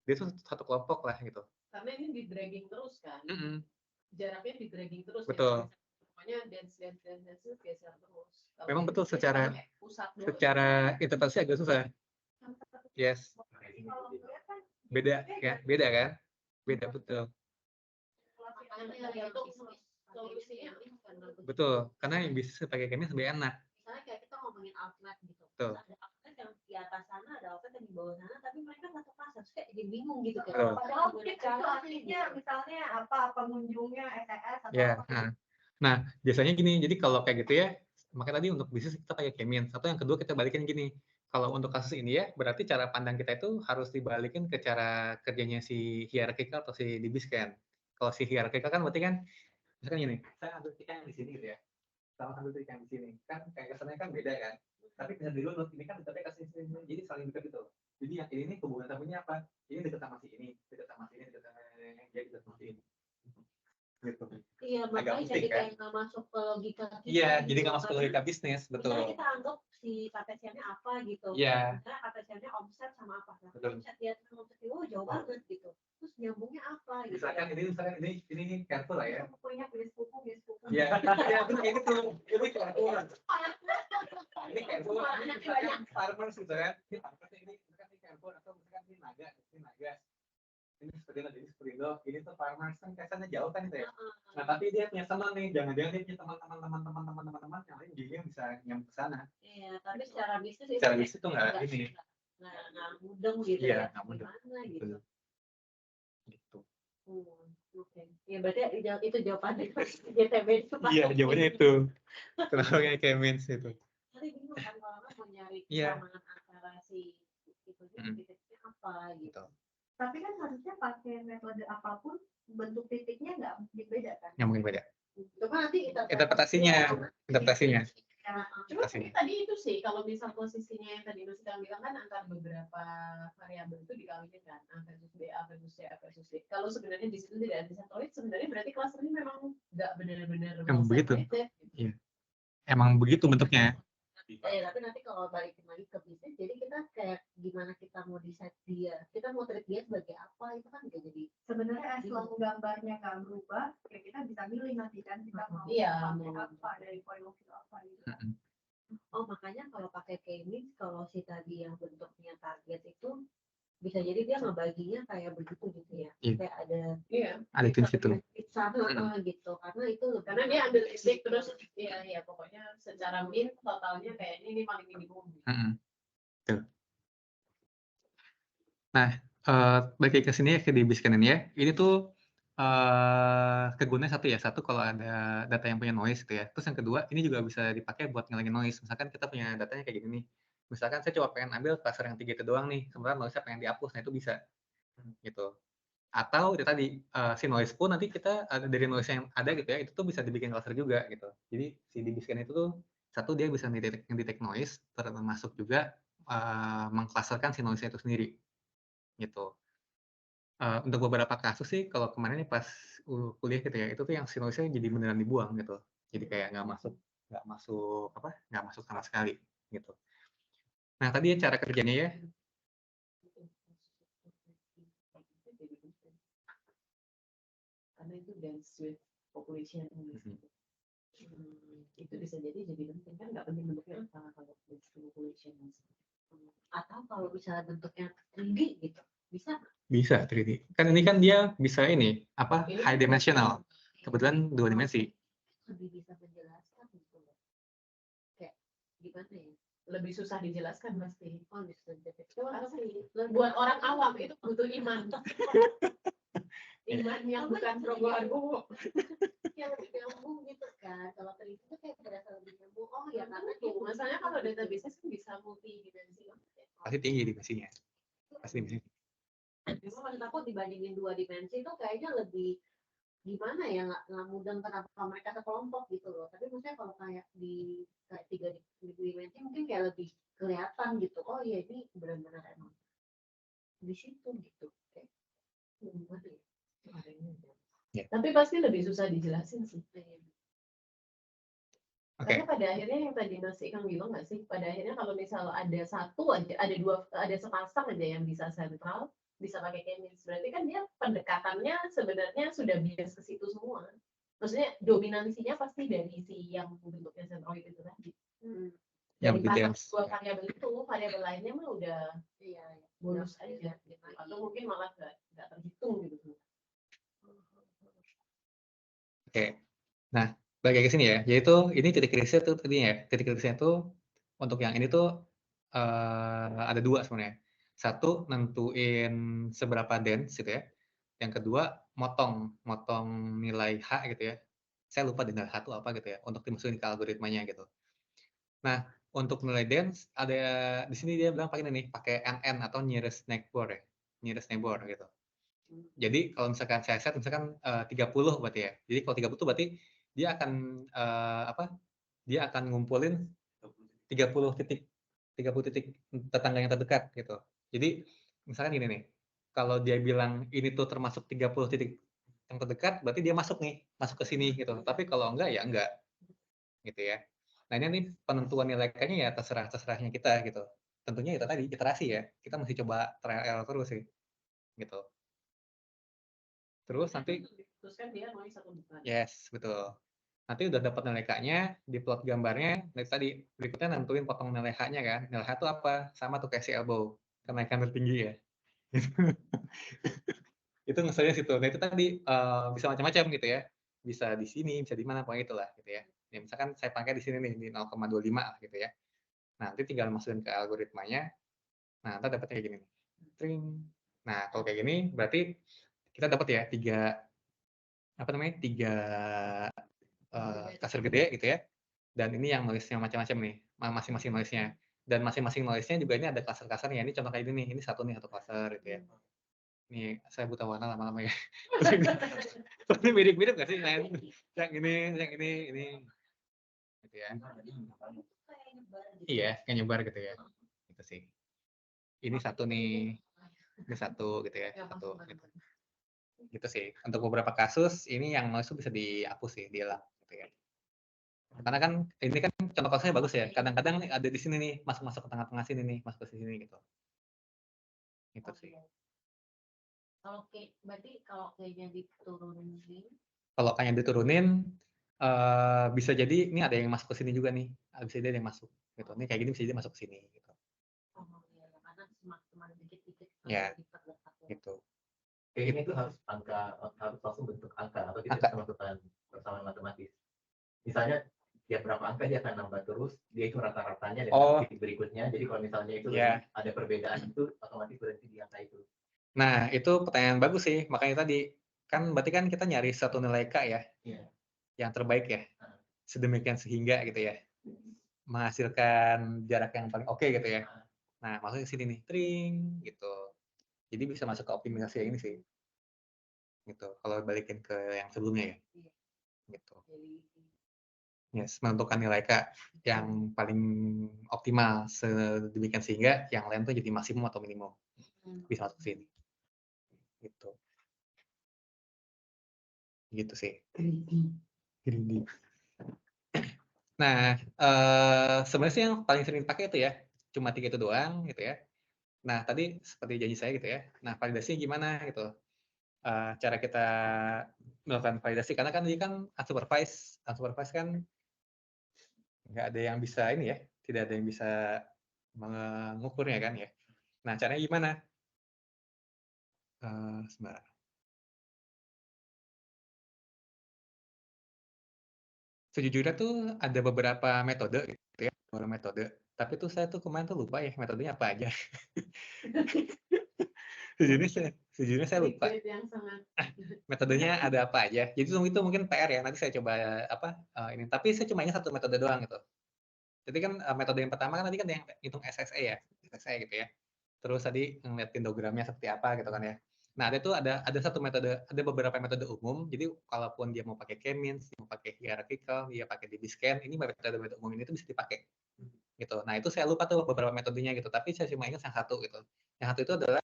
dia tuh satu kelompok lah gitu. Karena ini di dragging terus kan. Jaraknya di dragging terus. Betul. Pokoknya dance geser terus. Memang betul secara interpretasi agak susah. Yes. Beda ya, beda kan? Beda betul. Betul, karena yang bisa pakai K-means lebih enak. Misalnya kayak kita ngomongin outlet gitu. Betul. Ada outlet yang di atas sana, ada outlet yang di bawah sana, tapi mereka satu cluster. Kayak jadi bingung gitu kan. Betul. Padahal itu aslinya misalnya apa pengunjungnya STS atau apa. Nah, biasanya gini, jadi kalau kayak gitu ya, makanya tadi untuk bisnis kita pakai K-means. Atau yang kedua kita balikin gini, kalau untuk kasus ini ya, berarti cara pandang kita itu harus dibalikin ke cara kerjanya si hierarchical atau si DB-scan. Kalau si hierarchical kan berarti kan, misalkan gini, saya ambil tiket yang di sini gitu ya, sama ambil tiket yang di sini, kan kayak kesannya kan beda kan, tapi bisa dulu ini kan tetapnya ke sini, jadi saling dekat gitu. Jadi yang ini hubungan tamunya apa? Ini dekat sama si ini, dekat sama si ini, dekat sama yang dia dekat sama si ini. Gitu. Iya, makanya jadi kayak nggak masuk ke logika kita. Iya, jadi nggak masuk ke logika bisnis, betul. Misalnya kita anggap si KPCN-nya apa gitu. Iya. Misalnya KPCN-nya omset sama apa. Nah, betul. omset dia omsetnya jauh banget gitu. Terus nyambungnya apa gitu. Misalkan ini careful lah ya. Pokoknya bias buku. Iya, iya betul kayak gitu. Ini careful. Ini careful. Misalkan farmers gitu kan. Ini misalkan careful atau misalkan ini naga. Ini seperti itu, ini tuh farmers kan kesannya jauh kan itu ya. Nah tapi dia punya teman nih, jangan-jangan dia punya teman-teman yang lain juga bisa nyambung ke sana. Iya, tapi secara bisnis itu secara bisnis itu nggak ini. Nggak mudeng gitu iya, ya. Nggak mudeng. Gitu. Gitu. Oke. Ya berarti itu jawabannya JTB itu. Iya, jawabannya itu. Kenapa kayak K-means itu? Nanti bingung kan kalau mau nyari kesamaan antara si itu titiknya apa gitu. Tapi kan harusnya pakai metode apapun bentuk titiknya nggak mungkin beda kan? Nggak mungkin beda. Cuma nanti interpretasinya. Cuma tadi itu sih kalau misal posisinya yang tadi Mas Ikang bilang kan antara beberapa variabel itu dikawinin kan A versus B, A versus C, A versus D. Kalau sebenarnya di situ tidak ada centroid, sebenarnya berarti kelas ini memang nggak benar-benar begitu. Iya. Emang begitu bentuknya. Tapi nanti kalau balikin lagi ke bisnis, jadi kita kayak gimana kita mau decide dia, kita mau treat dia sebagai apa, itu kan nggak jadi. Sebenarnya selama gambarnya nggak berubah, ya kita bisa milih nanti kan kita mau apa dari point of view apa gitu. Oh makanya kalau pakai K-means, kalau si tadi yang bentuknya target itu bisa jadi dia ngebaginya kayak begitu gitu ya. Kayak ada di situ. Sana gitu. Karena itu karena dia ambil listrik terus ya pokoknya secara min totalnya kayak ini paling minimum. Nah, balik ke sini ya ke DB-scan ini ya. Ini tuh kegunaannya satu kalau ada data yang punya noise gitu ya. Terus yang kedua, ini juga bisa dipakai buat ngilangin noise. Misalkan kita punya datanya kayak gini nih. Misalkan saya coba pengen ambil cluster yang 3 itu doang nih, sebenarnya noise-nya pengen dihapus, nah itu bisa. Gitu. Atau itu tadi si noise pun nanti kita dari noise yang ada gitu ya, itu tuh bisa dibikin cluster juga gitu. Jadi si DB-scan itu tuh satu dia bisa ngedetek noise, termasuk juga mengclusterkan si noise-nya itu sendiri. Gitu. Untuk beberapa kasus sih kalau kemarin nih pas kuliah gitu ya, itu tuh yang si noise-nya jadi beneran dibuang gitu. Jadi kayak nggak masuk sama sekali gitu. Nah tadi ya cara kerjanya ya. Karena itu dance with population. Itu bisa jadi penting kan nggak penting bentuknya apa kalau dance with population. Atau kalau misalnya bentuknya 3D gitu, bisa? Bisa 3D. Kan ini kan dia bisa high dimensional. Kebetulan 2 dimensi. Lebih bisa menjelaskan gitu. Kayak gimana ya? Lebih susah dijelaskan pasti. Pasti. Buat orang awam itu butuh iman. Iman yang bukan Progo yang lebih nyambung gitu kan. Kalau terisi itu kayak berasa lebih nyambung. Oh ya karena tuh. Masalahnya kalau database kan bisa multi dimensi. Pasti tinggi dimensinya. Pasti dimensi. Cuma maksud aku dibandingin 2 dimensi itu kayaknya lebih gimana ya, nggak mudah kenapa mereka sekelompok gitu loh. Tapi maksudnya kalau kayak di kayak 3 dimensi mungkin kayak lebih kelihatan gitu. Oh iya ini benar-benar emang di situ gitu. Kayak gimana ya? Ya. Tapi pasti lebih susah dijelasin sih. Oke. Karena pada akhirnya yang tadi Mas Ikang bilang nggak sih, pada akhirnya kalau misal ada satu aja, ada sepasang aja yang bisa sentral, bisa pakai kemis, berarti kan dia pendekatannya sebenarnya sudah bias ke situ semua. Maksudnya dominansinya pasti dari si yang bentuknya sentroid itu tadi. Yang Dari pasang dense. dua variabel itu, variabel lainnya mah udah bonus Iya, aja, gitu. Atau mungkin malah nggak terhitung gitu. Oke. Nah, balik lagi ke sini ya. Yaitu ini titik kritisnya tuh tadi ya. Titik kritisnya tuh untuk yang ini tuh ada 2 sebenarnya. Satu nentuin seberapa dense gitu ya. Yang kedua motong nilai H gitu ya. Saya lupa nilai H itu apa gitu ya untuk dimasukin ke algoritmanya gitu. Nah, untuk nilai dense ada di sini dia bilang pakai ini, pakai NN atau nearest neighbor ya. Nearest neighbor gitu. Jadi kalau misalkan saya set misalkan 30 berarti ya. Jadi kalau 30 berarti dia akan dia akan ngumpulin 30 titik tetangga yang terdekat gitu. Jadi misalkan gini nih, kalau dia bilang ini tuh termasuk 30 titik yang terdekat, berarti dia masuk ke sini gitu. Tapi kalau enggak ya enggak gitu ya. Nah ini nih penentuan nilai K-nya ya terserahnya kita gitu. Tentunya itu tadi iterasi ya. Kita mesti coba trial error terus sih gitu. Terus nanti Terus kan dia mau satu bukan. yes, betul. Nanti udah dapat nilai K-nya, di plot gambarnya, dari tadi berikutnya nentuin potong nilai H-nya kan. Nilai H itu apa? Sama tuh kayak si elbow, kenaikan tertinggi ya. Itu ngeselnya situ. Nah itu tadi bisa macam-macam gitu ya. Bisa di sini, bisa di mana, pokoknya itulah gitu ya. Ya misalkan saya pakai di sini nih, di 0,25 gitu ya. Nah, nanti tinggal masukin ke algoritmanya. Nah, ntar dapetnya kayak gini nih. Tring. Nah, kalau kayak gini berarti kita dapat ya tiga kasar gede gitu ya. Dan ini yang noise-nya macam-macam nih, masing-masing noise-nya. Dan masing-masing noise-nya juga ini ada cluster-clusternya. Ini contoh kayak ini satu cluster gitu ya. Ini saya buta warna lama-lama ya. Ini mirip-mirip nggak sih? Yang ini. Gitu ya. Iya, kayak nyebar gitu ya. Gitu sih. Ini satu nih, ini satu gitu ya. Satu gitu. Gitu sih. Untuk beberapa kasus, ini yang noise itu bisa dihapus sih, dihilang gitu ya. Karena kan ini kan contoh kasusnya bagus ya. Kadang-kadang ada di sini nih, masuk ke tengah-tengah sini nih, masuk ke sini gitu. Gitu sih. Berarti kalau kayaknya diturunin, Kalau kayaknya diturunin, bisa jadi ini ada yang masuk ke sini juga nih. Bisa jadi ada yang masuk gitu. Ini kayak gini bisa jadi masuk ke sini gitu. karena semakin dikit-dikit Ya, gitu. Ini tuh harus langsung bentuk angka atau kita bisa masukkan persamaan matematis. Misalnya tiap berapa angka dia akan nambah terus, dia itu rata-ratanya dengan titik berikutnya. Jadi kalau misalnya itu ada perbedaan itu otomatis berhenti di angka itu. Nah, itu pertanyaan bagus sih. Makanya tadi kan berarti kan kita nyari satu nilai K ya. Yang terbaik ya. Sedemikian sehingga gitu ya. Menghasilkan jarak yang paling oke gitu ya. Nah, masuknya ke sini nih, tring gitu. Jadi bisa masuk ke optimalisasi yang ini sih. Gitu. Kalau balikin ke yang sebelumnya ya. Gitu. Yes, menentukan nilai K yang paling optimal sedemikian sehingga yang lain tuh jadi maksimum atau minimum. Bisa masuk ke sini. Gitu. Gitu sih. Greedy. Nah, sebenarnya sih yang paling sering dipakai itu ya, cuma 3 itu doang gitu ya. Nah, tadi seperti janji saya gitu ya. Nah, validasinya gimana gitu. Cara kita melakukan validasi karena kan ini kan unsupervised kan nggak ada yang bisa ini ya, tidak ada yang bisa mengukurnya kan ya. Nah, caranya gimana? Sebentar. Sejujurnya tuh ada beberapa metode gitu ya, beberapa metode. Tapi tuh saya tuh kemarin tuh lupa ya metodenya apa aja. Sejujurnya saya lupa. Liquid yang sangat Metodenya ada apa aja. Jadi itu mungkin PR ya. Nanti saya coba ini. Tapi saya cuma ingat satu metode doang gitu. Jadi kan metode yang pertama kan tadi kan yang hitung SSE ya, SSE gitu ya. Terus tadi ngeliat histogramnya seperti apa gitu kan ya. Nah ada satu metode, ada beberapa metode umum. Jadi kalaupun dia mau pakai K-means, dia mau pakai hierarchical, dia pakai DB-scan, ini metode umum ini tuh bisa dipakai gitu. Nah itu saya lupa tuh beberapa metodenya gitu. Tapi saya cuma ingat yang satu gitu. Yang satu itu adalah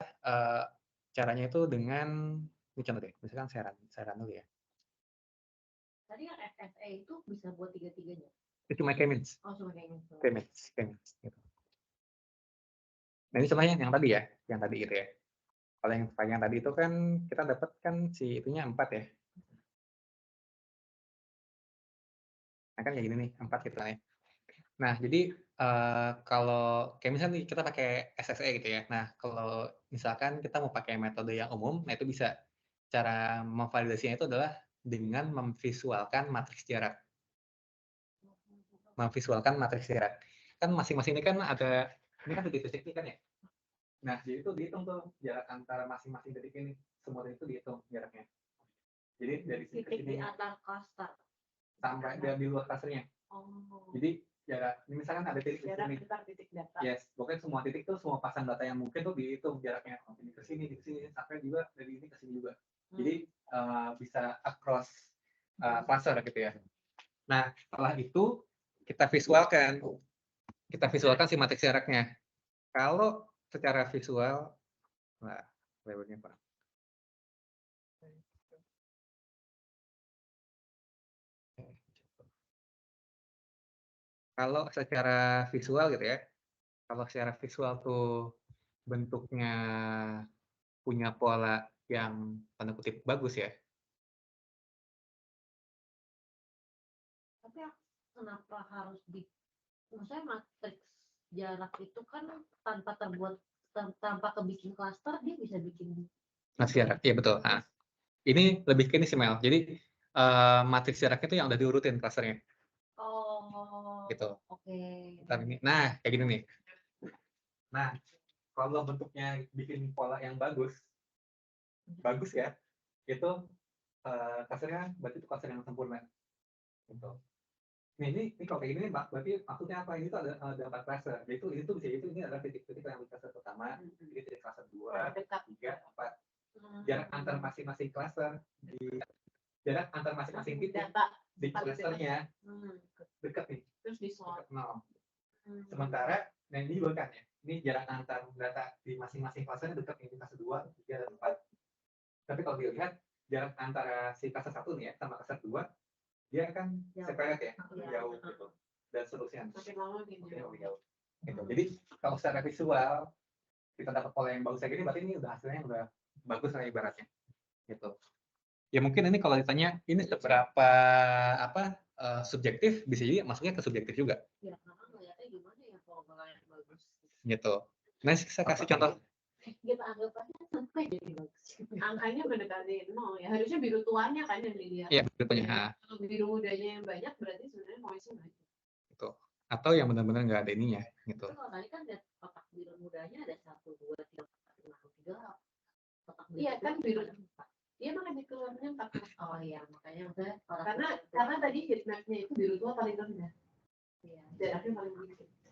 caranya itu dengan ini contoh deh. Misalkan saya run dulu ya. Tadi yang FSA itu bisa buat tiga-tiganya. Itu cuma K-means. Oh, cuma kayak gitu. K-means gitu. Nah ini contohnya yang tadi ya, yang tadi gitu ya. Kalau yang tadi itu kan kita dapat kan si itunya 4 ya. Nah kan kayak gini nih, 4 gitu ya. Nah jadi kalau kayak misalnya kita pakai SSE gitu ya. Nah kalau misalkan kita mau pakai metode yang umum, nah itu bisa cara memvalidasinya itu adalah dengan memvisualkan matriks jarak. Memvisualkan matriks jarak. Kan masing-masing ini kan ada, ini kan titik-titik ini kan ya. Nah, jadi itu dihitung tuh jarak antara masing-masing titik ini. Semua itu dihitung jaraknya. Jadi dari sini ke Titik di sini antar cluster. sampai di luar clusternya. Oh. Jadi jarak, ini misalkan ada titik di jarak sini. antar titik data. Yes, pokoknya semua titik tuh semua pasang data yang mungkin tuh dihitung jaraknya. Ini ke sini, sampai juga dari ini ke sini juga. Jadi bisa across cluster gitu ya. Nah, setelah itu kita visualkan si matriks jaraknya. Kalau secara visual, nah, labelnya apa? Kalau secara visual gitu ya, kalau secara visual tuh bentuknya punya pola yang tanda kutip bagus ya. Tapi kenapa harus maksudnya matriks jarak itu kan tanpa kebikin cluster dia bisa bikin Matriks jarak, iya betul. Nah, ini lebih ke ini sih Mel. Jadi matriks jaraknya itu yang udah diurutin clusternya. Oh, gitu. Oke. Nah, kayak gini nih. Nah, kalau bentuknya bikin pola yang bagus ya, itu clusternya berarti itu cluster yang sempurna. Gitu. Nah, ini kalau kayak gini berarti maksudnya apa? Ini tuh ada 4 cluster. Yaitu ini tuh bisa ini adalah titik-titik yang di cluster pertama, ini titik cluster 2, 3, 4. Jarak antar masing-masing cluster jarak antar masing-masing titik di clusternya dekat nih. Terus di slot. Dekat 0. Sementara, nah ini juga kan ya. Ini jarak antar data di masing-masing clusternya dekat nih, di cluster 2, 3, dan 4. Tapi kalau dilihat jarak antara si cluster 1 nih ya sama cluster 2 dia kan separate ya, jauh gitu. Dan seterusnya. Makin lama makin jauh. Gitu. Jadi kalau secara visual kita dapat pola yang bagus kayak gini, berarti ini udah hasilnya udah bagus lah ibaratnya. Gitu. Ya mungkin ini kalau ditanya ini seberapa subjektif, bisa jadi masuknya ke subjektif juga. Ya, karena ngeliatnya gimana ya kalau yang bagus. Gitu. Nah, saya kasih contoh. Kita anggap aja sampai jadi bagus. Angkanya mendekati 0 ya. Harusnya biru tuanya kan yang dilihat. Iya, biru tuanya. Kalau biru mudanya yang banyak berarti sebenarnya noise-nya banyak. Gitu. Atau yang benar-benar nggak ada ininya gitu. Kalau tadi kan lihat kotak biru mudanya ada 1, 2, 3, 4, 5, 3. Kotak biru. Iya kan biru. Iya makanya keluarnya 4. Oh iya, makanya karena tadi heatmap-nya itu biru tua paling rendah. Iya, jaraknya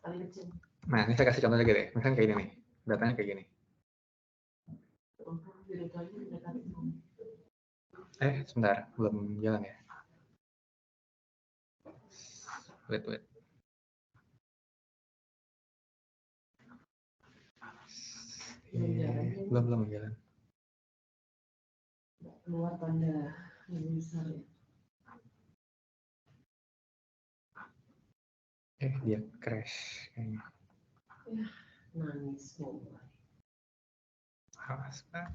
paling kecil. Nah, ini saya kasih contoh lagi deh. Misalnya kayak gini nih. Datanya kayak gini. Biru tuanya mendekati 0. Sebentar, belum jalan ya. Wait. Belum jalan. Keluar tanda yang besar ya. Dia crash kayaknya. Ya, nangis mulai. Awas, Pak.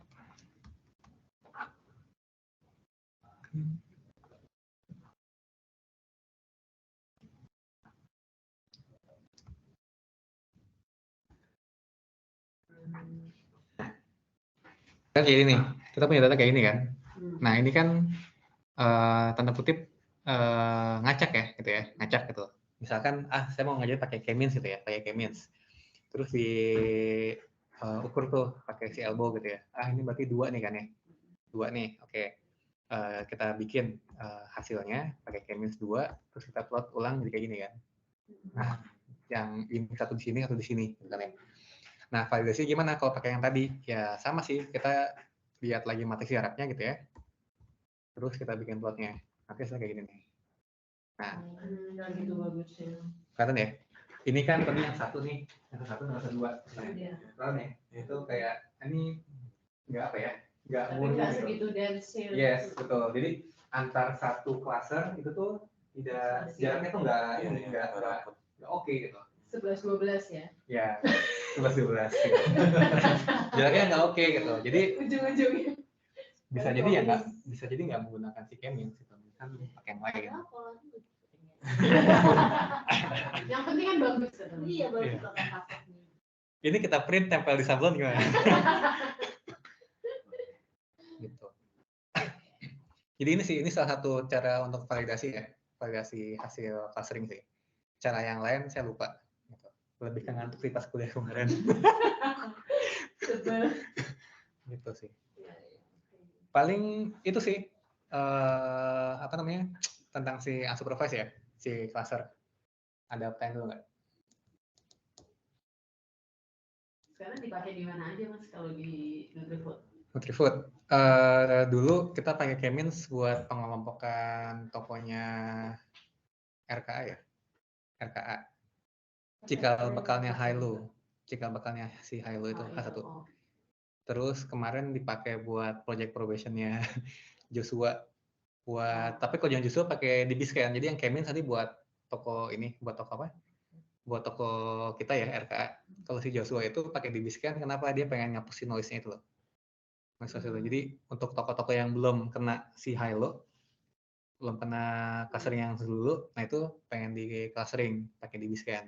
Kan kayak ini nih, kita punya data kayak ini kan. Nah ini kan tanda kutip ngacak ya, gitu ya, ngacak gitu. Misalkan saya mau ngajarin pakai K-means gitu ya, pakai K-means. Terus di ukur tuh pakai si elbow gitu ya. Ini berarti 2 nih kan ya. 2 nih, oke. Kita bikin hasilnya pakai K-means 2, terus kita plot ulang jadi kayak gini kan. Nah, yang ini satu di sini, satu di sini, gitu kan ya. Nah, validasi gimana kalau pakai yang tadi? Ya sama sih, kita lihat lagi matriks Arabnya gitu ya. Terus kita bikin plotnya. Nanti kayak gini nih. Nah, gitu bagus ya. kelihatan ya? Ini kan tadi yang satu nih, yang satu dan yang dua. Iya. Kelihatan ya? Itu kayak ini nggak apa ya? Nggak Tapi murni nggak gitu. segitu dense. Yes, betul. Jadi antar satu cluster itu tuh tidak jaraknya tuh nggak oke gitu. 11-12 ya. Ya, 11-12. Gitu. Jaraknya nggak oke gitu. Jadi Ujung-ujungnya. bisa jadi nggak menggunakan si K-means gitu. Kan pakai yang lain. Yang penting kan bagus. Iya, bagus pakai pasoknya. Ini kita print tempel di sablon gimana? Gitu. Jadi ini salah satu cara untuk validasi ya, validasi hasil clustering sih. Cara yang lain saya lupa. Gitu. Lebih ke ngantuk sih pas kuliah kemarin. Gitu sih. Paling itu sih apa namanya tentang si unsupervised ya, si cluster. Ada pertanyaan dulu nggak? Sekarang dipakai di mana aja Mas kalau di NutriFood? NutriFood. Dulu kita pakai K-means buat pengelompokan tokonya RKA ya. RKA. Cikal bakalnya Hilo. Cikal bakalnya si Hilo itu K1. Terus kemarin dipakai buat project probation-nya Joshua. Tapi kalau yang Joshua pakai DBScan. Jadi yang K-means tadi buat toko ini, buat toko apa? Buat toko kita ya RKA. Kalau si Joshua itu pakai DBScan, kenapa dia pengen ngapusin noise-nya itu loh. Jadi untuk toko-toko yang belum kena si Hilo, belum kena clustering yang dulu, nah itu pengen di clustering pakai DBScan.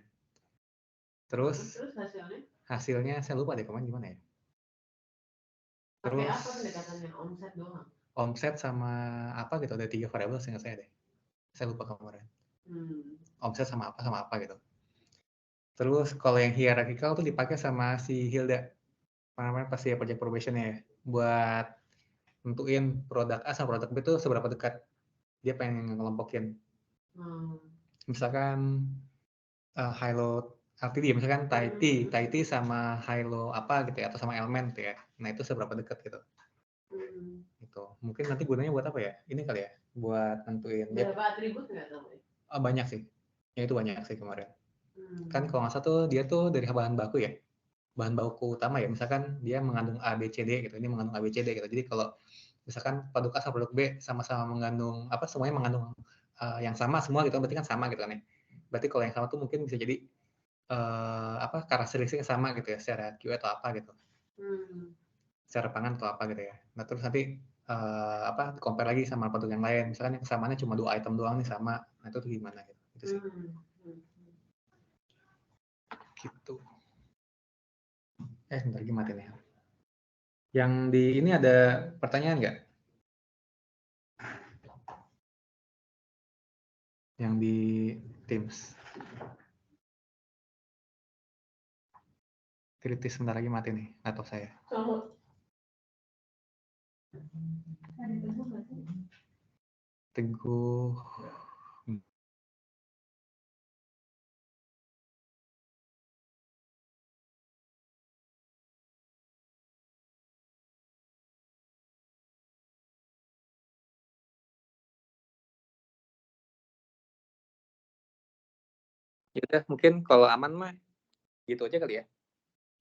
Terus hasilnya saya lupa deh kemarin gimana ya. Pakai apa pendekatannya? Omset doang? Omset sama apa gitu, ada 3 variabel seingat saya deh. Saya lupa kemarin. Omset sama apa gitu. Terus kalau yang hierarchical tuh dipakai sama si Hilda. Namanya pasti ya project probation ya. Buat nentuin produk A sama produk B itu seberapa dekat. Dia pengen ngelompokin. Misalkan Hilo LTD, misalkan Taiti sama Hilo apa gitu ya, atau sama elemen gitu ya. Nah itu seberapa dekat gitu. Gitu. Mungkin nanti gunanya buat apa ya? Ini kali ya, buat nentuin. Berapa atribut nggak tahu? Banyak sih. Ya itu banyak sih kemarin. Kan kalau nggak salah tuh dia tuh dari bahan baku ya. Bahan baku utama ya, misalkan dia mengandung A, B, C, D gitu. Ini mengandung A, B, C, D gitu. Jadi kalau misalkan produk A sama produk B sama-sama mengandung apa, semuanya mengandung yang sama semua gitu, berarti kan sama gitu kan ya. Berarti kalau yang sama tuh mungkin bisa jadi karakteristiknya sama gitu ya, secara QA atau apa gitu. Secara pangan atau apa gitu ya. Nah terus nanti compare lagi sama produk yang lain. Misalkan yang kesamaannya cuma 2 item doang nih sama. Nah itu tuh gimana gitu. Gitu sih. Gitu. Sebentar lagi mati nih. Yang di ini ada pertanyaan nggak? Yang di Teams. Kritis sebentar lagi mati nih, atau saya. Teguh. Ya udah, mungkin kalau aman mah gitu aja kali ya.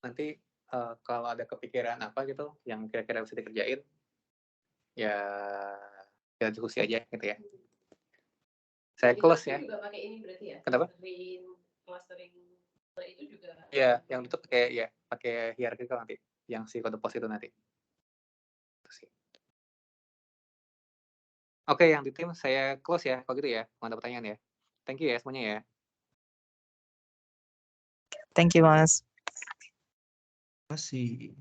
Nanti kalau ada kepikiran apa gitu yang kira-kira bisa dikerjain, ya kita diskusi aja gitu ya. Saya close ya. Juga pakai ini berarti ya? Kenapa? Clustering itu juga. Ya, yang itu pakai hierarchical nanti, yang si kode pos itu nanti. Oke, yang di tim saya close ya, kalau gitu ya. Mau ada pertanyaan ya. Thank you ya semuanya ya. Thank you, Mas. Terima kasih.